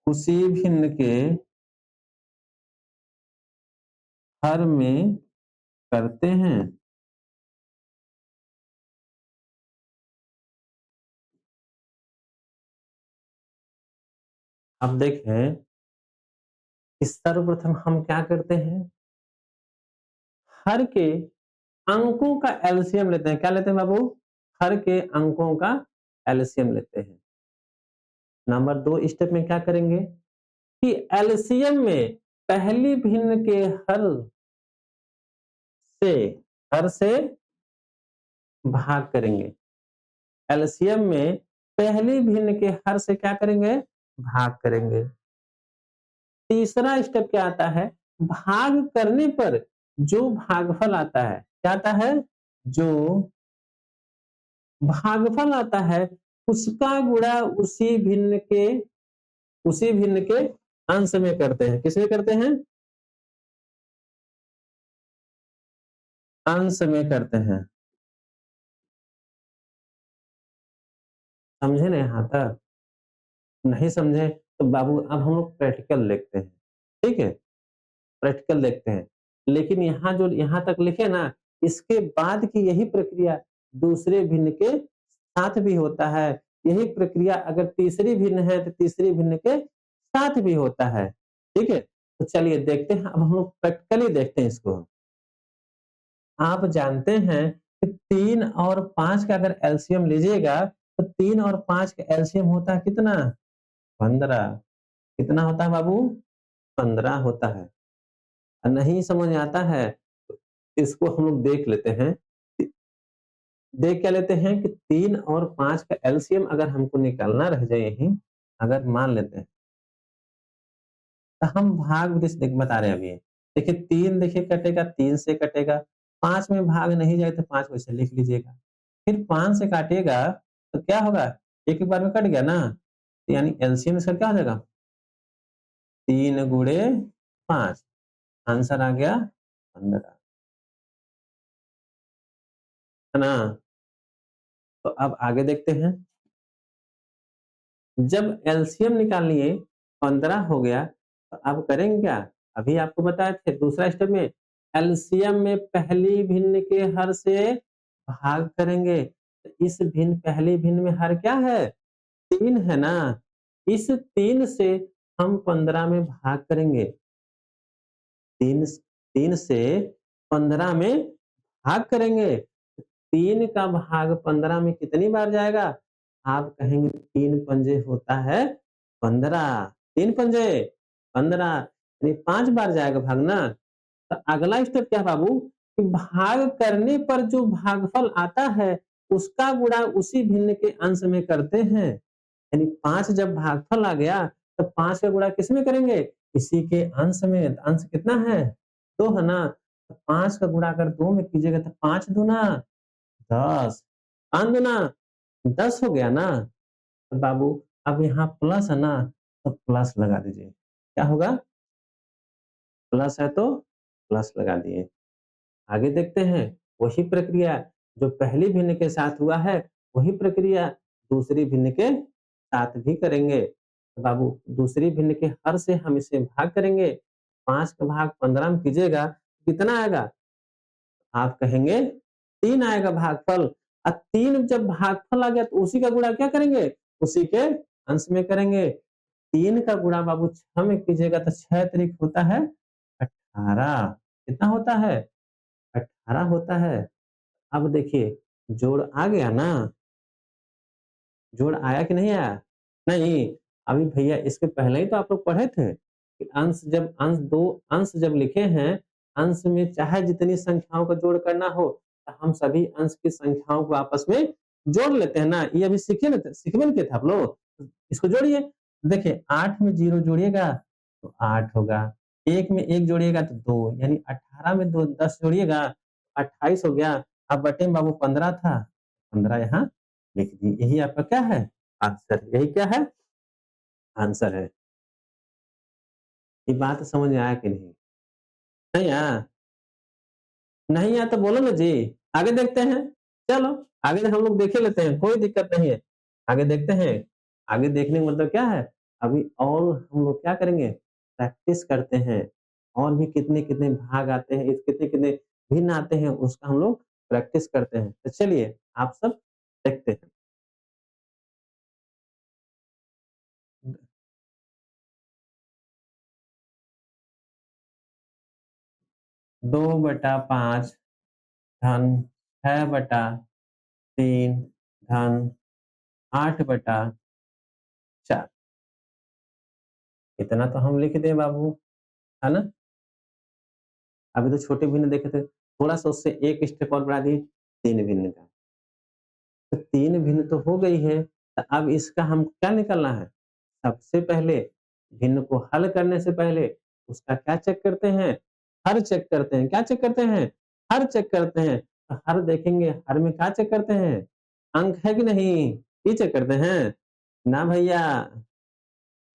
उसी भिन्न के हर में करते हैं। अब देखें कि सर्वप्रथम हम क्या करते हैं? हर के अंकों का एलसीएम लेते हैं। क्या लेते हैं बाबू? हर के अंकों का एलसीएम लेते हैं। नंबर 2 स्टेप में क्या करेंगे कि एलसीएम में पहली भिन्न के से हर से भाग करेंगे। एलसीएम में पहली भिन्न के हर से क्या करेंगे? भाग करेंगे। तीसरा स्टेप क्या आता है? भाग करने पर जो भागफल आता है, क्या आता है? जो भागफल आता है उसका गुणा उसी भिन्न के अंश में करते हैं। किसमें करते हैं? अंश में करते हैं। समझे ना यहाँ तक? नहीं समझे तो बाबू अब हम लोग प्रैक्टिकल देखते हैं। ठीक है? प्रैक्टिकल देखते हैं। लेकिन यहाँ जो यहाँ तक लिखे ना, इसके बाद की यही प्रक्रिया दूसरे भिन्न के साथ भी होता है। यही प्रक्रिया अगर तीसरी भिन्न है तो तीसरी भिन्न के साथ भी होता है। ठीक है? तो चलिए देखते हैं, अब हम लोग प्रैक्टिकली देखते हैं इसको। आप जानते हैं कि 3 और 5 का अगर एलसीएम लीजिएगा तो 3 और 5 का एलसीएम होता है कितना? 15। कितना होता है बाबू? 15 होता है। नहीं समझ आता है तो इसको हम लोग देख लेते हैं। देख क्या लेते हैं कि 3 और 5 का एलसीएम अगर हमको निकालना रह जाए यहीं, अगर मान लेते हैं तो हम भाग विधि से बता रहे हैं अभी। देखिए 3 देखिए कटेगा, 3 से कटेगा, 5 में भाग नहीं जाए तो 5 वैसे लिख लीजिएगा। फिर 5 से काटिएगा तो क्या होगा? एक ही बार में कट गया ना, तो यानी एलसीएम इसका क्या हो जाएगा? 3 गुणे 5, आंसर आ गया 15, है ना? तो अब आगे देखते हैं। जब एलसीएम निकाल लिए 15 हो गया तो अब करेंगे क्या? अभी आपको बताए थे दूसरा स्टेप में एलसीएम में पहली भिन्न के हर से भाग करेंगे। तो इस पहली भिन्न में हर क्या है? 3 है ना? इस 3 से हम 15 में भाग करेंगे। 3 3 से 15 में भाग करेंगे। 3 का भाग 15 में कितनी बार जाएगा? आप कहेंगे 3 पंजे होता है 15। 3 पंजे 15 यानी 5 बार जाएगा भाग ना। तो अगला स्टेप क्या है बाबू कि भाग करने पर जो भागफल आता है, उसका गुणा उसी भिन्न के अंश में करते हैं। यानी 5 जब भागफल आ गया, तो 5 का गुणा किसमें करेंगे? इसी के अंश में। तो अंश कितना है? 2 है ना? तो 5 का गुणा अगर 2 में कीजिएगा तो 5 दूना 10, 5 दूना 10 हो गया ना? तो बाबू अब यहाँ प्लस है ना, तो प्लस लगा दीजिए। क्या होगा? प्लस है तो प्लस लगा दिए। आगे देखते हैं, वही प्रक्रिया जो पहली भिन्न के साथ हुआ है, वही प्रक्रिया दूसरी भिन्न के साथ भी करेंगे। तो बाबू दूसरी भिन्न के हर से हम इसे भाग करेंगे। 5 का भाग 15 में कीजिएगा, कितना आएगा? आप कहेंगे 3 आएगा भागफल। 3 जब भागफल आ गया तो उसी का गुणा क्या करेंगे? उसी के अंश में करेंगे। 3 का गुणा बाबू 6 में कीजिएगा तो 6 त्रिक होता है 18। कितना होता है? 18 होता है। अब देखिए जोड़ आ गया ना? जोड़ आया कि नहीं आया? नहीं, अभी भैया इसके पहले ही तो आप लोग पढ़े थे कि अंश 2 अंश जब लिखे हैं, अंश में चाहे जितनी संख्याओं का जोड़ करना हो, तो हम सभी अंश की संख्याओं को आपस में जोड़ लेते हैं ना। ये अभी सीखे न किए थे आप लोग? इसको जोड़िए। देखिए 8 में 0 जोड़िएगा तो 8 होगा, 1 में 1 जोड़िएगा तो 2 यानी 18 में 2 10 जोड़िएगा 28 हो गया। अब बटे में बाबू 15 था, 15 यहाँ लिख दिए। यही आपका क्या है? आंसर। यही क्या है? आंसर है। ये बात समझ में आया कि नहीं? नहीं आया? नहीं आया तो बोलो ना जी। आगे देखते हैं। चलो आगे हम लोग देख ही लेते हैं, कोई दिक्कत नहीं है। आगे देखते हैं। आगे देखने का मतलब क्या है? अभी और हम लोग क्या करेंगे? प्रैक्टिस करते हैं। और भी कितने-कितने भाग आते हैं, कितने-कितने भिन्न आते हैं, उसका हम लोग प्रैक्टिस करते हैं। तो चलिए आप सब देखते हैं। 2/5 धन 6/3 धन 8/4 इतना तो हम लिख दें बाबू, है ना? अभी तो छोटे भिन्न देखे थे, थोड़ा-सा उससे एक स्टेप और बढ़ा दिए, 3 भिन्न का। तो 3 भिन्न तो हो गई है, तो अब इसका हम क्या निकालना है? सबसे पहले भिन्न को हल करने से पहले उसका क्या चेक करते हैं? हर चेक करते हैं। क्या चेक करते हैं? हर चेक करते हैं। तो हर देखेंगे, हर में क्या चेक करते हैं? अंक है कि नहीं? ये चेक करते हैं? ना भैया,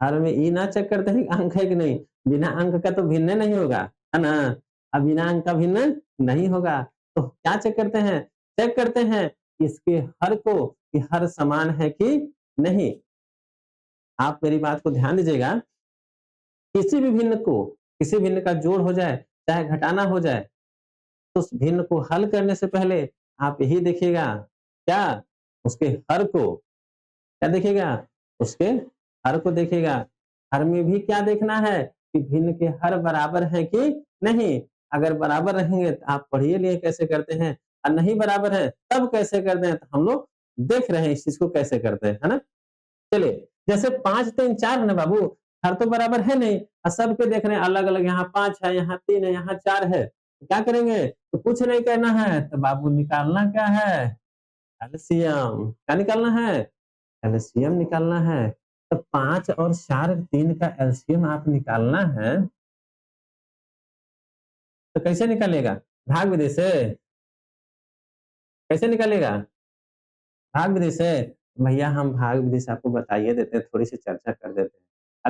हर में ये ना चेक करते हैं कि अंक है कि नहीं। बिना अंक का तो भिन्न नहीं होगा, है ना? अब बिना अंक का भिन्न नहीं होगा। तो क्या चेक करते हैं? चेक करते हैं इसके हर को कि हर समान है कि नहीं। आप मेरी बात को ध्यान दीजिएगा, किसी भी भिन्न को किसी भिन्न का जोड़ हो जाए, चाहे घटाना हो जाए, तो उस भिन्न को हल करने से पहले आप यही देखिएगा, क्या? उसके हर को क्या देखिएगा? उसके हर को देखिएगा। हर में भी क्या देखना है कि भिन्न के हर बराबर हैं कि नहीं? अगर बराबर रहेंगे तो आप पढ़ ही लिए कैसे करते हैं और नहीं बराबर है तब कैसे करते हैं, तो हम लोग देख रहे हैं इस चीज़ को कैसे करते हैं, है ना? चलिए, जैसे 5, 3, 4 है ना बाबू, हर तो बराबर है नहीं और सबके देख रहे हैं अलग-अलग, यहाँ 5 है, यहाँ 3 है, यहाँ 4 है। तो क्या करेंगे? तो कुछ नहीं करना है, तो बाबू निकालना क्या है? एलसीएम। क्या निकालना है? एलसीएम निकालना है। तो 5 और 4 3 का एलसीएम आप निकालना है, तो कैसे निकालिएगा? भाग विधि से? कैसे निकालिएगा? भाग विधि से? भैया हम भाग विधि से आपको बता ही देते हैं, थोड़ी-सी चर्चा कर देते हैं।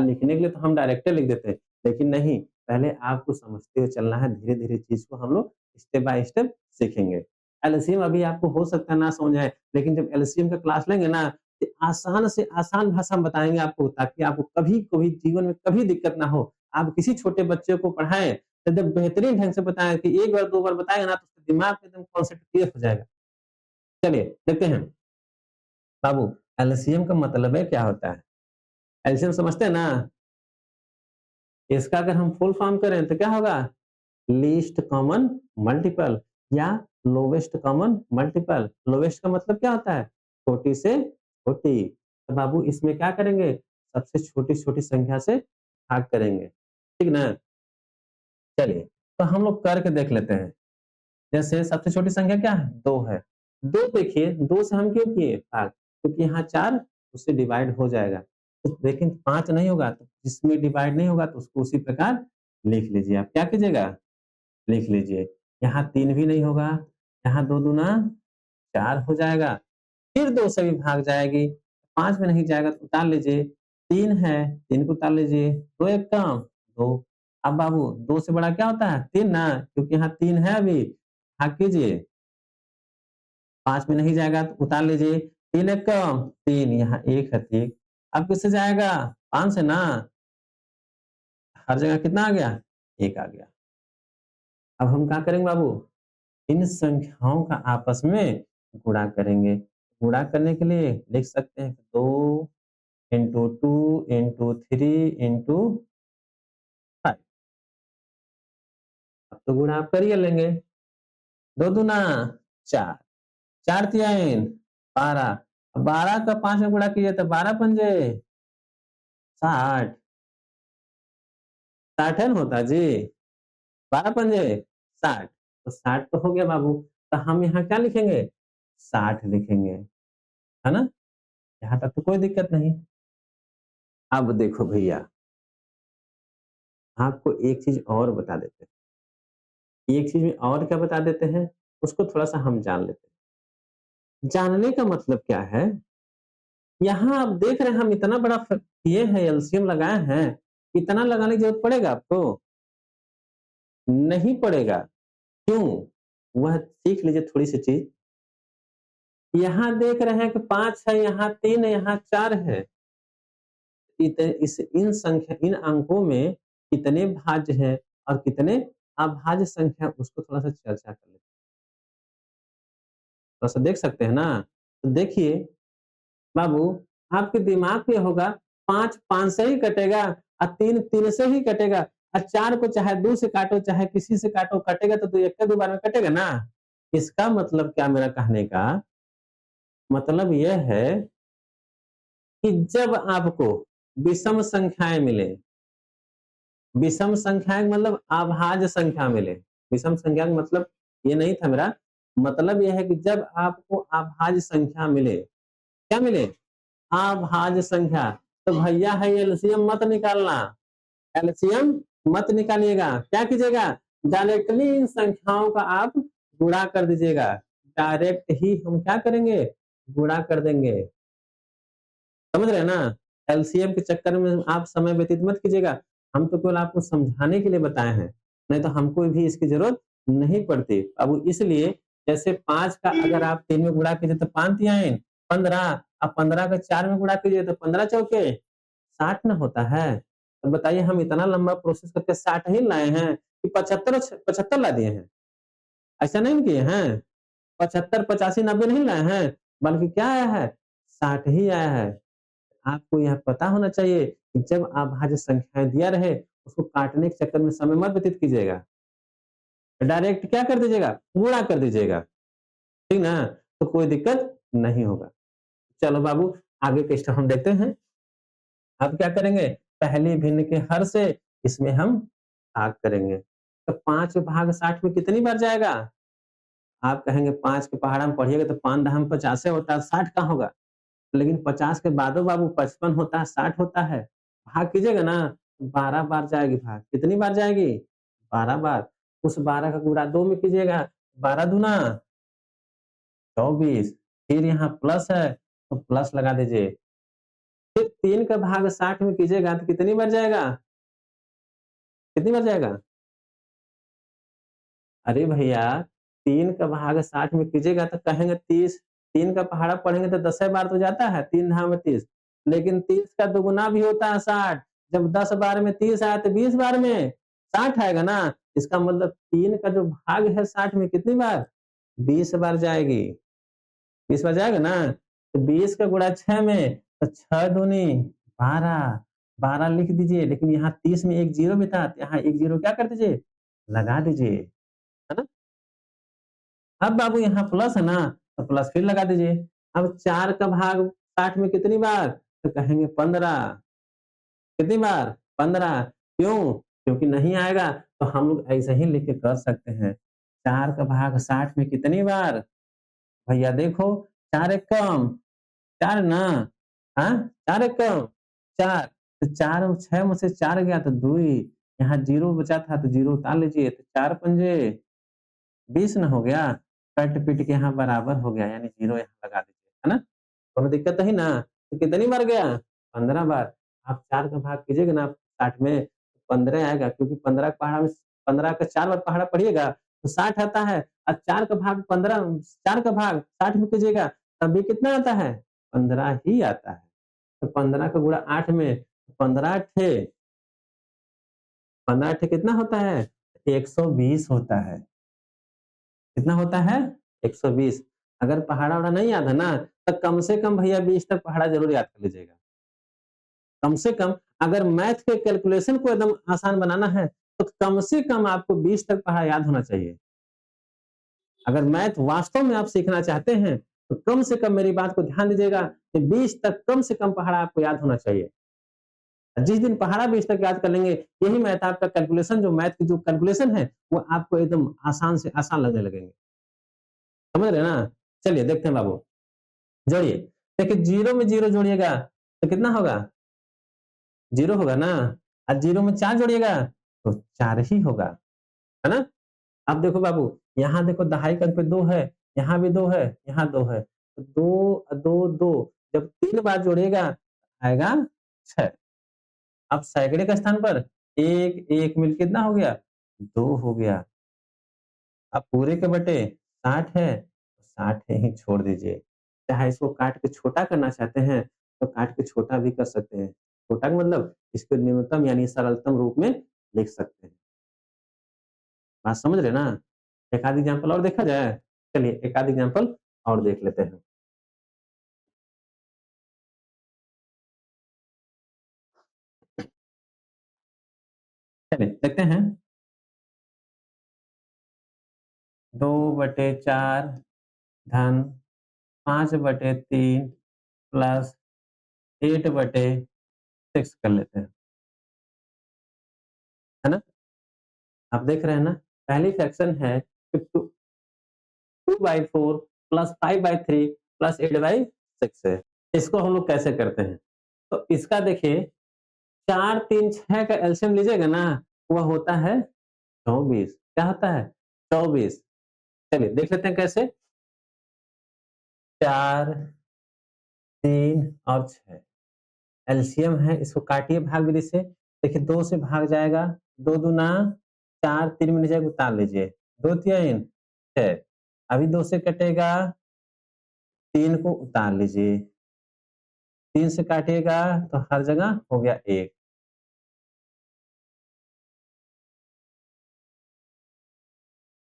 लिखने के लिए तो हम डायरेक्ट लिख देते हैं, लेकिन नहीं, पहले आपको समझते हुए चलना है, धीरे-धीरे चीज़ को हम लोग स्टेप बाय स्टेप सीखेंगे। एलसीएम अभी आपको हो सकता है ना समझ आए, लेकिन जब एलसीएम का क्लास लेंगे ना, तो आसान से आसान भाषा में बताएँगे आपको, ताकि आपको कभी जीवन में कभी दिक्कत ना हो। आप किसी छोटे बच्चे को पढ़ाएँ, तो जब बेहतरीन ढंग से बताएँ कि 1 बार 2 बार बताएँगे ना, तो उसके दिमाग में एकदम कॉन्सेप्ट क्लियर हो जाएगा। चलिए, देखते हैं। बाबू, एलसीएम का मतलब है क्या होता है? एलसीएम समझते हैं ना? इसका अगर हम फुल फॉर्म करें तो क्या होगा? लीस्ट कॉमन मल्टीपल या लोवेस्ट कॉमन मल्टीपल। लोवेस्ट का मतलब क्या होता है? छोटी से छोटी। तो बाबू इसमें क्या करेंगे? सबसे छोटी-छोटी संख्या से भाग करेंगे, ठीक ना? चलिए, तो हम लोग करके देख लेते हैं। जैसे सबसे छोटी संख्या क्या है? 2 है। 2 देखिए, 2 से हम क्यों किए भाग? क्योंकि यहाँ 4 उससे डिवाइड हो जाएगा। तो लेकिन 5 नहीं होगा, तो जिसमें डिवाइड नहीं होगा तो उसको उसी प्रकार लिख लीजिए। आप क्या कीजिएगा? लिख लीजिए। यहाँ 3 भी नहीं होगा, यहाँ 2 दूना 4 हो जाएगा। फिर 2 से भी भाग जाएगी, 5 में नहीं जाएगा तो उतार लीजिए। 3 है, 3 को उतार लीजिए, 2 एक कम, 2। अब बाबू 2 से बड़ा क्या होता है? 3 ना, क्योंकि यहाँ 3 है अभी, भाग कीजिए। 5 में नहीं जाएगा तो उतार लीजिए, 3 एक कम, 3 यहाँ 1 है, ठीक। अब किससे जाएगा? 5 से ना, हर जगह कितना आ गया? 1 आ गया। अब हम क्या करेंगे बाबू? इन संख्याओं का आपस में गुणा करेंगे। गुणा करने के लिए लिख सकते हैं 2 इंटू 2 इंटू 3 इंटू 5। अब तो गुणा आप कर ही लेंगे। 2 दूना 4, 4 तियाइन 12, 12 का 5 में गुणा कीजिए तो 12 पंजे 60, 60 है ना होता जी? 12 पंजे 60, तो 60 तो हो गया बाबू। तो हम यहाँ क्या लिखेंगे? 60 लिखेंगे, है ना? यहाँ तक तो कोई दिक्कत नहीं। अब देखो भैया, आपको एक चीज़ और बता देते हैं। एक चीज़ में और क्या बता देते हैं, उसको थोड़ा-सा हम जान लेते हैं। जानने का मतलब क्या है, यहाँ आप देख रहे हैं हम इतना बड़ा किए हैं, एलसीएम लगाए हैं, इतना लगाने की ज़रूरत पड़ेगा आपको? नहीं पड़ेगा। क्यों? वह सीख लीजिए थोड़ी-सी चीज़। यहाँ देख रहे हैं कि 5 है, यहाँ 3 है, यहाँ 4 है। इन अंकों में कितने भाज्य हैं और कितने अभाज्य संख्या, उसको थोड़ा-सा चर्चा कर लेते हैं। थोड़ा-सा देख सकते हैं ना? तो देखिए बाबू, आपके दिमाग में होगा 5 5 से ही कटेगा और 3 3 से ही कटेगा और 4 को चाहे 2 से काटो, चाहे किसी से काटो, कटेगा तो 1 के 2 बार में कटेगा ना? इसका मतलब क्या, मेरा कहने का मतलब यह है कि जब आपको विषम संख्याएँ मिले, विषम संख्याएँ मतलब अभाज्य संख्या मिले। विषम संख्या का मतलब ये नहीं था मेरा, मतलब ये है कि जब आपको अभाज्य संख्या मिले, क्या मिले? अभाज्य संख्या, तो भैया है एलसीएम मत निकालना, एलसीएम मत निकालिएगा। क्या कीजिएगा? डायरेक्टली इन संख्याओं का आप गुणा कर दीजिएगा। डायरेक्ट ही हम क्या करेंगे? गुणा कर देंगे। समझ रहे हैं ना? एलसीएम के चक्कर में आप समय व्यतीत मत कीजिएगा। हम तो केवल आपको समझाने के लिए बताए हैं, नहीं तो हमको भी इसकी ज़रूरत नहीं पड़ती। अब इसलिए जैसे 5 का अगर आप 3 में गुणा कीजिए तो 5 तिहाई 15, अब 15 का 4 में गुणा कीजिए तो 15 चौके 60 ना होता है। तो बताइए हम इतना लंबा प्रोसेस करके 60 ही लाए हैं कि 75 ला दिए हैं? ऐसा नहीं किए हैं। 75, 85, 90 नहीं लाए हैं, बल्कि क्या आया है? 60 ही आया है। आपको यह पता होना चाहिए कि जब अभाज्य संख्याएँ दिया रहे, उसको काटने के चक्कर में समय मत व्यतीत कीजिएगा। डायरेक्ट क्या कर दीजिएगा? गुणा कर दीजिएगा, ठीक ना? तो कोई दिक्कत नहीं होगा। चलो बाबू, आगे के स्टेप हम देखते हैं। अब क्या करेंगे? पहली भिन्न के हर से इसमें हम भाग करेंगे। तो 5 भाग 60 में कितनी बार जाएगा? आप कहेंगे 5 के पहाड़ा में पढ़िएगा तो 5 दहम 50 होता है, 60 कहाँ होगा? लेकिन 50 के बादो बाबू 55 होता है, 60 होता है। भाग कीजिएगा ना, 12 बार जाएगी भाग। कितनी बार जाएगी? 12 बार। उस 12 का गुणा 2 में कीजिएगा, 12 दूना 24, फिर यहाँ प्लस है, तो प्लस लगा दीजिए। फिर 3 का भाग 60 में कीजिएगा तो कितनी बार जाएगा? कितनी बार जाएगा? अरे भैया, 3 का भाग 60 में कीजिएगा तो कहेंगे 30, 3 का पहाड़ा पढ़ेंगे तो 10 बार तो जाता है, 3 धाम 30, लेकिन 30 का दुगुना भी होता है 60। जब 10 बार में 30 आया तो 20 बार में 60 आएगा ना। इसका मतलब 3 का जो भाग है 60 में कितनी बार? 20 बार जाएगी। 20 बार जाएगा ना, तो 20 का गुणा 6 में तो 6 दूनी 12, 12 लिख दीजिए, लेकिन यहाँ 30 में एक जीरो भी था, तो यहाँ एक जीरो क्या कर दीजिए? लगा दीजिए, है ना? अब बाबू यहाँ प्लस है ना, तो प्लस फिर लगा दीजिए। अब 4 का भाग 60 में कितनी बार? तो कहेंगे 15। कितनी बार? 15 क्यों? क्योंकि नहीं आएगा तो हम लोग ऐसे ही लिख के कर सकते हैं। 4 का भाग 60 में कितनी बार? भैया देखो 4 एक कम, 4 ना, हाँ? 4 एक कम, 4 तो 4 और 6 में से 4 गया तो 2 ही, यहाँ 0 बचा था तो 0 उतार लीजिए तो 4 पंजे 20 ना हो गया, कट-पिट के यहाँ बराबर हो गया यानी 0 यहाँ लगा दीजिए, है ना? कोनो दिक्कत नहीं ना? तो कितनी बार गया? 15 बार। आप 4 का भाग कीजिएगा ना 60 में 15 आएगा क्योंकि 15 का पहाड़ा में 15 का 4 बार पहाड़ा पढ़िएगा तो 60 आता है और 4 का भाग 15 4 का भाग 60 में कीजिएगा तब भी कितना आता है? 15 ही आता है। तो 15 का गुणा 8 में 15 ठे 15 ठे कितना होता है? 120 होता है। कितना होता है? 120 अगर पहाड़ा-वहाड़ा नहीं याद है ना, तो कम से कम भैया 20 तक पहाड़ा ज़रूर याद कर लीजिएगा। कम से कम अगर मैथ के कैलकुलेशन को एकदम आसान बनाना है, तो कम से कम आपको 20 तक पहाड़ा याद होना चाहिए। अगर मैथ वास्तव में आप सीखना चाहते हैं, तो कम से कम मेरी बात को ध्यान दीजिएगा कि 20 तक कम से कम पहाड़ा आपको याद होना चाहिए। जिस दिन पहाड़ा 20 तक याद कर लेंगे, यही मैथ आपका कैलकुलेशन जो मैथ की जो कैलकुलेशन है, वो आपको एकदम आसान से आसान लगने लगेंगे। समझ रहे हैं ना? चलिए देखते हैं बाबू। जोड़िए। देखिए 0 में 0 जोड़िएगा तो कितना होगा? 0 होगा ना? और 0 में 4 जोड़िएगा तो 4 ही होगा, है ना? अब देखो बाबू, यहाँ देखो दहाई के अंक पे 2 है, यहाँ भी 2 है, यहाँ 2 है। तो 2 2 2 जब 3 बार जोड़िएगा आएगा 6। अब सैकड़े के स्थान पर 1 1 मिल कितना हो गया? 2 हो गया। अब पूरे के बटे 60 है, 60 ही छोड़ दीजिए। चाहे इसको काट के छोटा करना चाहते हैं, तो काट के छोटा भी कर सकते हैं। छोटा का मतलब इसको न्यूनतम यानी सरलतम रूप में लिख सकते हैं। बात समझ रहे हैं ना? एक आध एग्जांपल और देखा जाए? चलिए एक आध एग्जांपल और देख लेते हैं। चलिए देखते हैं 2/4 धन 5/3 प्लस 8/6 कर लेते हैं, है ना? आप देख रहे हैं ना? पहली फ्रैक्शन है कि 2/4 प्लस 5/3 प्लस 8/6 है। इसको हम लोग कैसे करते हैं? तो इसका देखिए 4 3 6 का एलसीएम लीजिएगा ना, वह होता है 24 क्या होता है? 24 चलिए देख लेते हैं कैसे? 4 3 और 6 एलसीएम है इसको काटिए भाग विधि से। देखिए 2 से भाग जाएगा, 2 दूना 4 3 में लीजिएगा उतार लीजिए। 2 3 6 अभी 2 से कटेगा 3 को उतार लीजिए। 3 से काटिएगा तो हर जगह हो गया 1।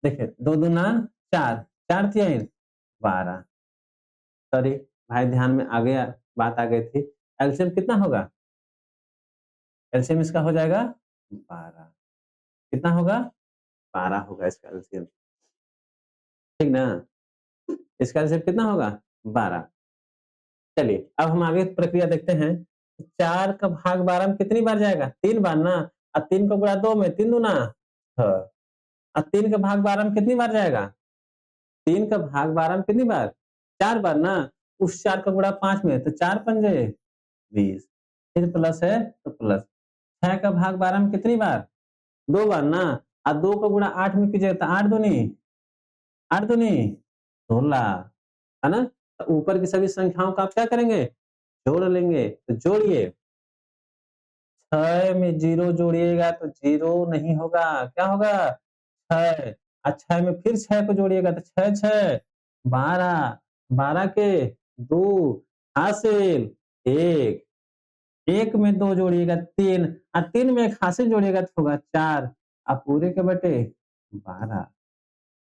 देखिए 2 दूना 4 4 3 12 सॉरी भाई ध्यान में आ गया बात आ गई थी। एलसीएम कितना होगा? एलसीएम इसका हो जाएगा 12 कितना होगा? 12 होगा इसका एलसीएम ठीक ना? इसका एलसीएम कितना होगा? 12 चलिए अब हम आगे प्रक्रिया देखते हैं। 4 का भाग 12 में कितनी बार जाएगा? 3 बार ना और 3 को गुणा 2 में 3 दूना 6 और 3 का भाग 12 में कितनी बार जाएगा? 3 का भाग 12 में कितनी बार? 4 बार ना उस 4 का गुणा 5 में तो 4 पंजे 20 फिर प्लस है तो प्लस 6 का भाग 12 में कितनी बार? 2 बार ना और 2 का गुणा 8 में कीजिएगा तो 8 दूनी 16 है ना? तो ऊपर की सभी संख्याओं का आप क्या करेंगे? जोड़ लेंगे। तो जोड़िए 6 में 0 जोड़िएगा तो 0 नहीं होगा, क्या होगा? 6 और 6 में फिर 6 को जोड़िएगा तो 6 6 12 12 के 2 हासिल 1 1 में 2 जोड़िएगा 3 और 3 में 1 हासिल जोड़िएगा तो होगा 4 और पूरे के बटे 12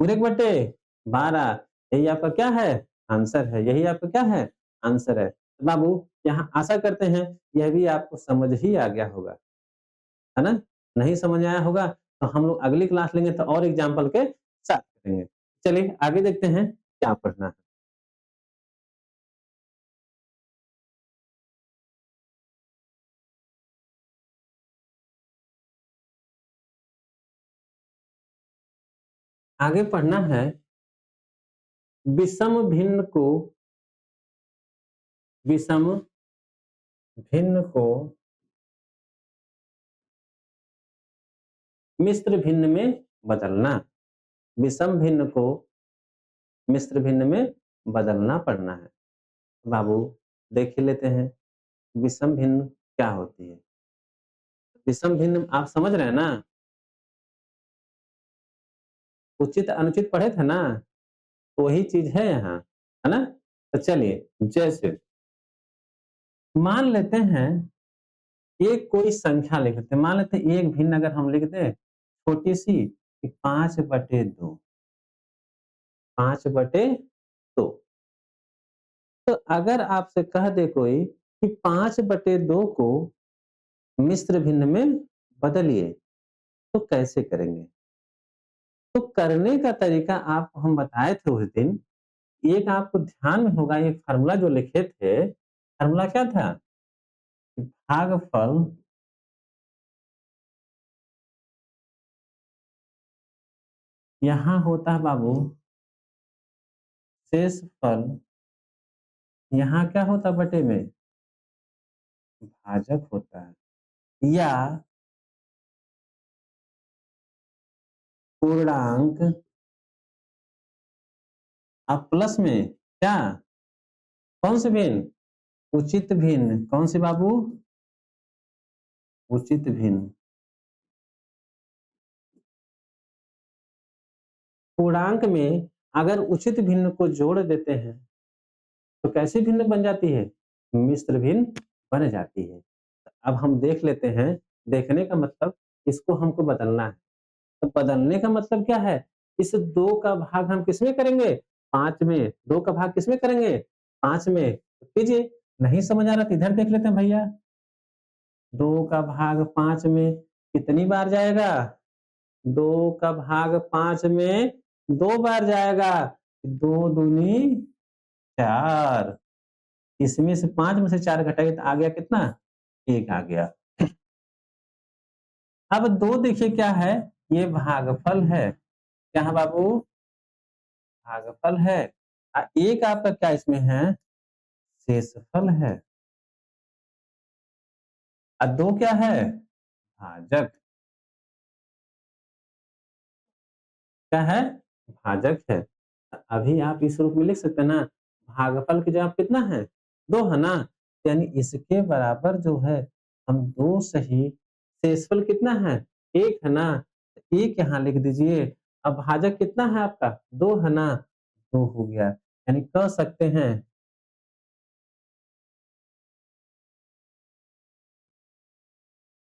पूरे के बटे 12 यही आपका क्या है? आंसर है। यही आपका क्या है? आंसर है। तो बाबू यहाँ आशा करते हैं यह भी आपको समझ ही आ गया होगा, है ना? नहीं समझ आया होगा तो हम लोग अगली क्लास लेंगे तो और एग्जाम्पल के साथ करेंगे। चलिए आगे देखते हैं क्या पढ़ना है। आगे पढ़ना है विषम भिन्न को विषम भिन्न को मिश्र भिन्न में बदलना। विषम भिन्न को मिश्र भिन्न में बदलना पड़ना है। बाबू देख ही लेते हैं विषम भिन्न क्या होती है। विषम भिन्न आप समझ रहे हैं ना? उचित अनुचित पढ़े थे ना? तो वही चीज है यहाँ, है ना? तो चलिए जैसे मान लेते हैं एक कोई संख्या लिख लेते हैं, मान लेते हैं एक भिन्न अगर हम लिख दें छोटी सी 5/2 5/2 तो अगर आपसे कह दे कोई कि 5/2 को मिश्र भिन्न में बदलिए तो कैसे करेंगे? तो करने का तरीका आपको हम बताए थे उस दिन। एक आपको ध्यान में होगा एक फार्मूला जो लिखे थे, फार्मूला क्या था? भागफल यहाँ होता है बाबू शेषफल यहाँ क्या होता है बटे में? भाजक होता है या पूर्णांक अब प्लस में क्या? कौन से भिन्न? उचित भिन्न। कौन से बाबू? उचित भिन्न। पूर्णांक में अगर उचित भिन्न को जोड़ देते हैं तो कैसी भिन्न बन जाती है? मिश्र भिन्न बन जाती है। अब हम देख लेते हैं, देखने का मतलब इसको हमको बदलना है। तो बदलने का मतलब क्या है? इस 2 का भाग हम किसमें करेंगे? 5 में। 2 का भाग किसमें करेंगे? 5 में। तो कीजिए, नहीं समझ आ रहा तो इधर देख लेते हैं भैया। 2 का भाग 5 में कितनी बार जाएगा? 2 का भाग 5 में 2 बार जाएगा। 2 दूनी 4 इसमें से 5 में से 4 घटाइए तो आ गया कितना? 1 आ गया। अब 2 देखिए क्या है? ये भागफल है। क्या है बाबू? भागफल है। 1 आपका क्या इसमें है? शेषफल है। और 2 क्या है? भाजक। क्या है? भाजक है। अभी आप इस रूप में लिख सकते हैं ना, भागफल की जगह कितना है? 2 है ना? यानी इसके बराबर जो है हम 2 सही शेषफल कितना है? 1 है ना? 1 यहाँ लिख दीजिए। अब भाजक कितना है आपका? 2 है ना? 2 हो गया। यानी कह सकते हैं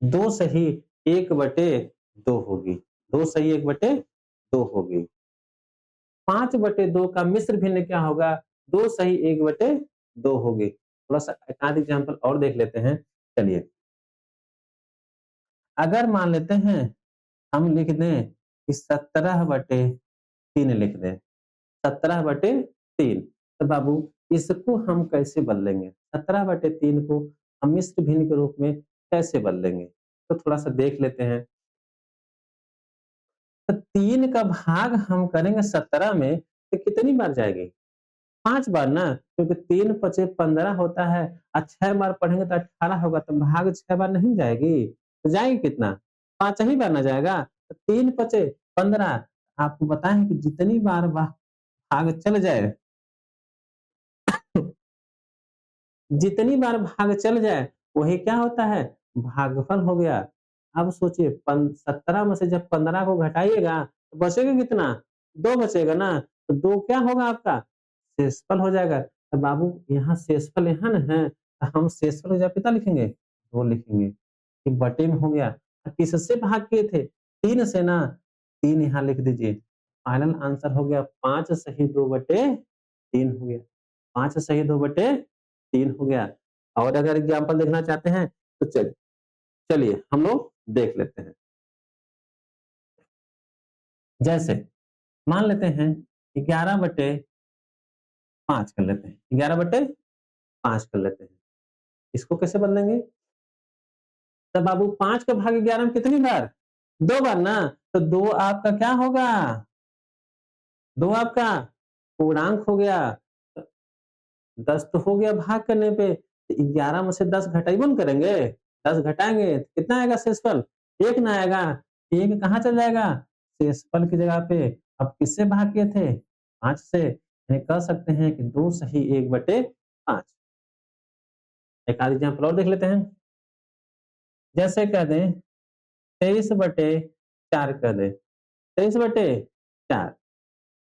2 सही 1/2 होगी। 2 सही 1/2 होगी। 5/2 का मिश्र भिन्न क्या होगा? 2 सही 1/2 होगी। थोड़ा-सा एक आध एग्जांपल और देख लेते हैं। चलिए, अगर मान लेते हैं हम लिख दें कि 17/3 लिख दें। 17/3 तो बाबू इसको हम कैसे बदलेंगे? 17/3 को हम मिश्र भिन्न के रूप में कैसे बदलेंगे? तो थोड़ा-सा देख लेते हैं। तो 3 का भाग हम करेंगे 17 में तो कितनी बार जाएगी? 5 बार ना, क्योंकि 3 पचे 15 होता है और 6 बार पढ़ेंगे तो 18 होगा तो भाग 6 बार नहीं जाएगी? तो जाएगी कितना? 5 ही बार ना जाएगा? तो 3 पचे 15 आपको बताएँ कि जितनी बार भाग चल जाए जितनी बार भाग चल जाए वही क्या होता है? भागफल हो गया। अब सोचिए 17 में से जब 15 को घटाइएगा तो बचेगा कितना? 2 बचेगा ना, तो 2 क्या होगा आपका? शेषफल हो जाएगा। तो बाबू यहाँ शेषफल यहाँ ना है, तो हम शेषफल की जगह कितना लिखेंगे? 2 लिखेंगे। ये बटे में हो गया। किससे भाग किए थे? 3 से ना, 3 यहाँ लिख दीजिए। फाइनल आंसर हो गया 5 सही 2/3 हो गया। 5 सही 2/3 हो गया। और अगर एग्जांपल देखना चाहते हैं तो चलिए हम लोग देख लेते हैं। जैसे मान लेते हैं 11/5 कर लेते हैं। 11/5 कर लेते हैं। इसको कैसे बदलेंगे? तो बाबू 5 का भाग 11 में कितनी बार? 2 बार ना, तो 2 आपका क्या होगा? 2 आपका पूर्णांक हो गया, 10 तो हो गया भाग करने पे, 11 में से 10 घटाइबो न करेंगे, 10 घटाएँगे तो कितना आएगा शेषफल? 1 ना आएगा, 1 कहाँ चला जाएगा? शेषफल की जगह पे अब किससे भाग किए थे? 5 से, यानी कह सकते हैं कि 2 सही 1/5। एक आध एग्जाम्पल और देख लेते हैं। जैसे कह दें 23/4 कह दें, 23/4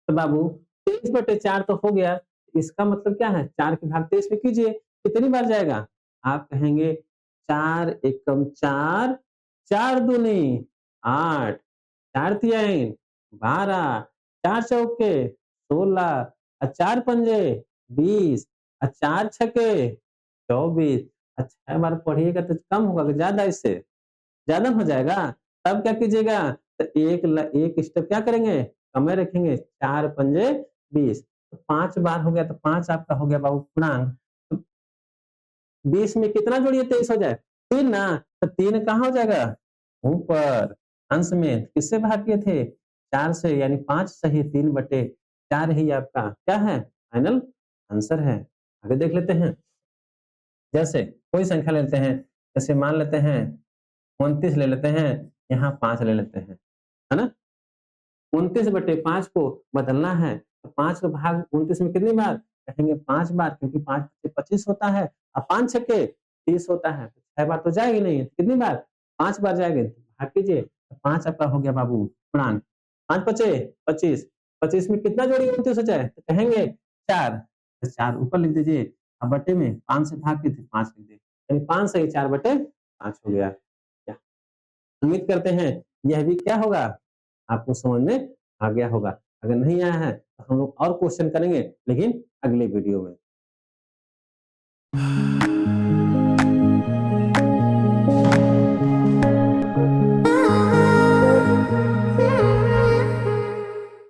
तो बाबू 23/4 तो हो गया, इसका मतलब क्या है? 4 के भाग 23 में कीजिए, कितनी बार जाएगा? आप कहेंगे 4 एकम 4, 4 दूनी 8, 4 तियाइन 12, 4 चौके 16 और 4 पंजे 20 और 4 छक्के 24 और 6 बार पढ़िएगा तो कम होगा कि ज़्यादा इससे? ज़्यादा हो जाएगा, तब क्या कीजिएगा? तो एक स्टेप क्या करेंगे? कम रखेंगे, 4 पंजे 20 तो 5 बार हो गया तो 5 आपका हो गया बाबू पूर्णांक। तो 20 में कितना जोड़िए 23 हो जाए? 3 ना, तो 3 कहाँ हो जाएगा? ऊपर, अंश में किससे भाग किए थे? 4 से यानी 5 सही 3/4 ही आपका क्या है? फाइनल आंसर है। आगे देख लेते हैं। जैसे कोई संख्या लेते हैं, जैसे मान लेते हैं 29 ले लेते हैं, यहाँ 5 ले लेते हैं, है ना? 29/5 को बदलना है, तो 5 का भाग 29 में कितनी बार? कहेंगे 5 बार क्योंकि 5 पच्चे 25 होता है और 5 छक्के 30 होता है, 6 बार तो जाएगी नहीं, कितनी बार? 5 बार जाएगी, भाग कीजिए, तो 5 आपका हो गया बाबू पूर्णांक, 5 पचे 25, 25 में कितना जोड़िए 29 हो जाए? तो कहेंगे 4, तो 4 ऊपर लिख दीजिए और बट्टे में 5 से भाग के थे 5 लिख दिए, यानी 5 सही 4/5 हो गया। क्या उम्मीद करते हैं यह भी क्या होगा? आपको समझ में आ गया होगा। अगर नहीं आया है तो हम लोग और क्वेश्चन करेंगे लेकिन अगले वीडियो में।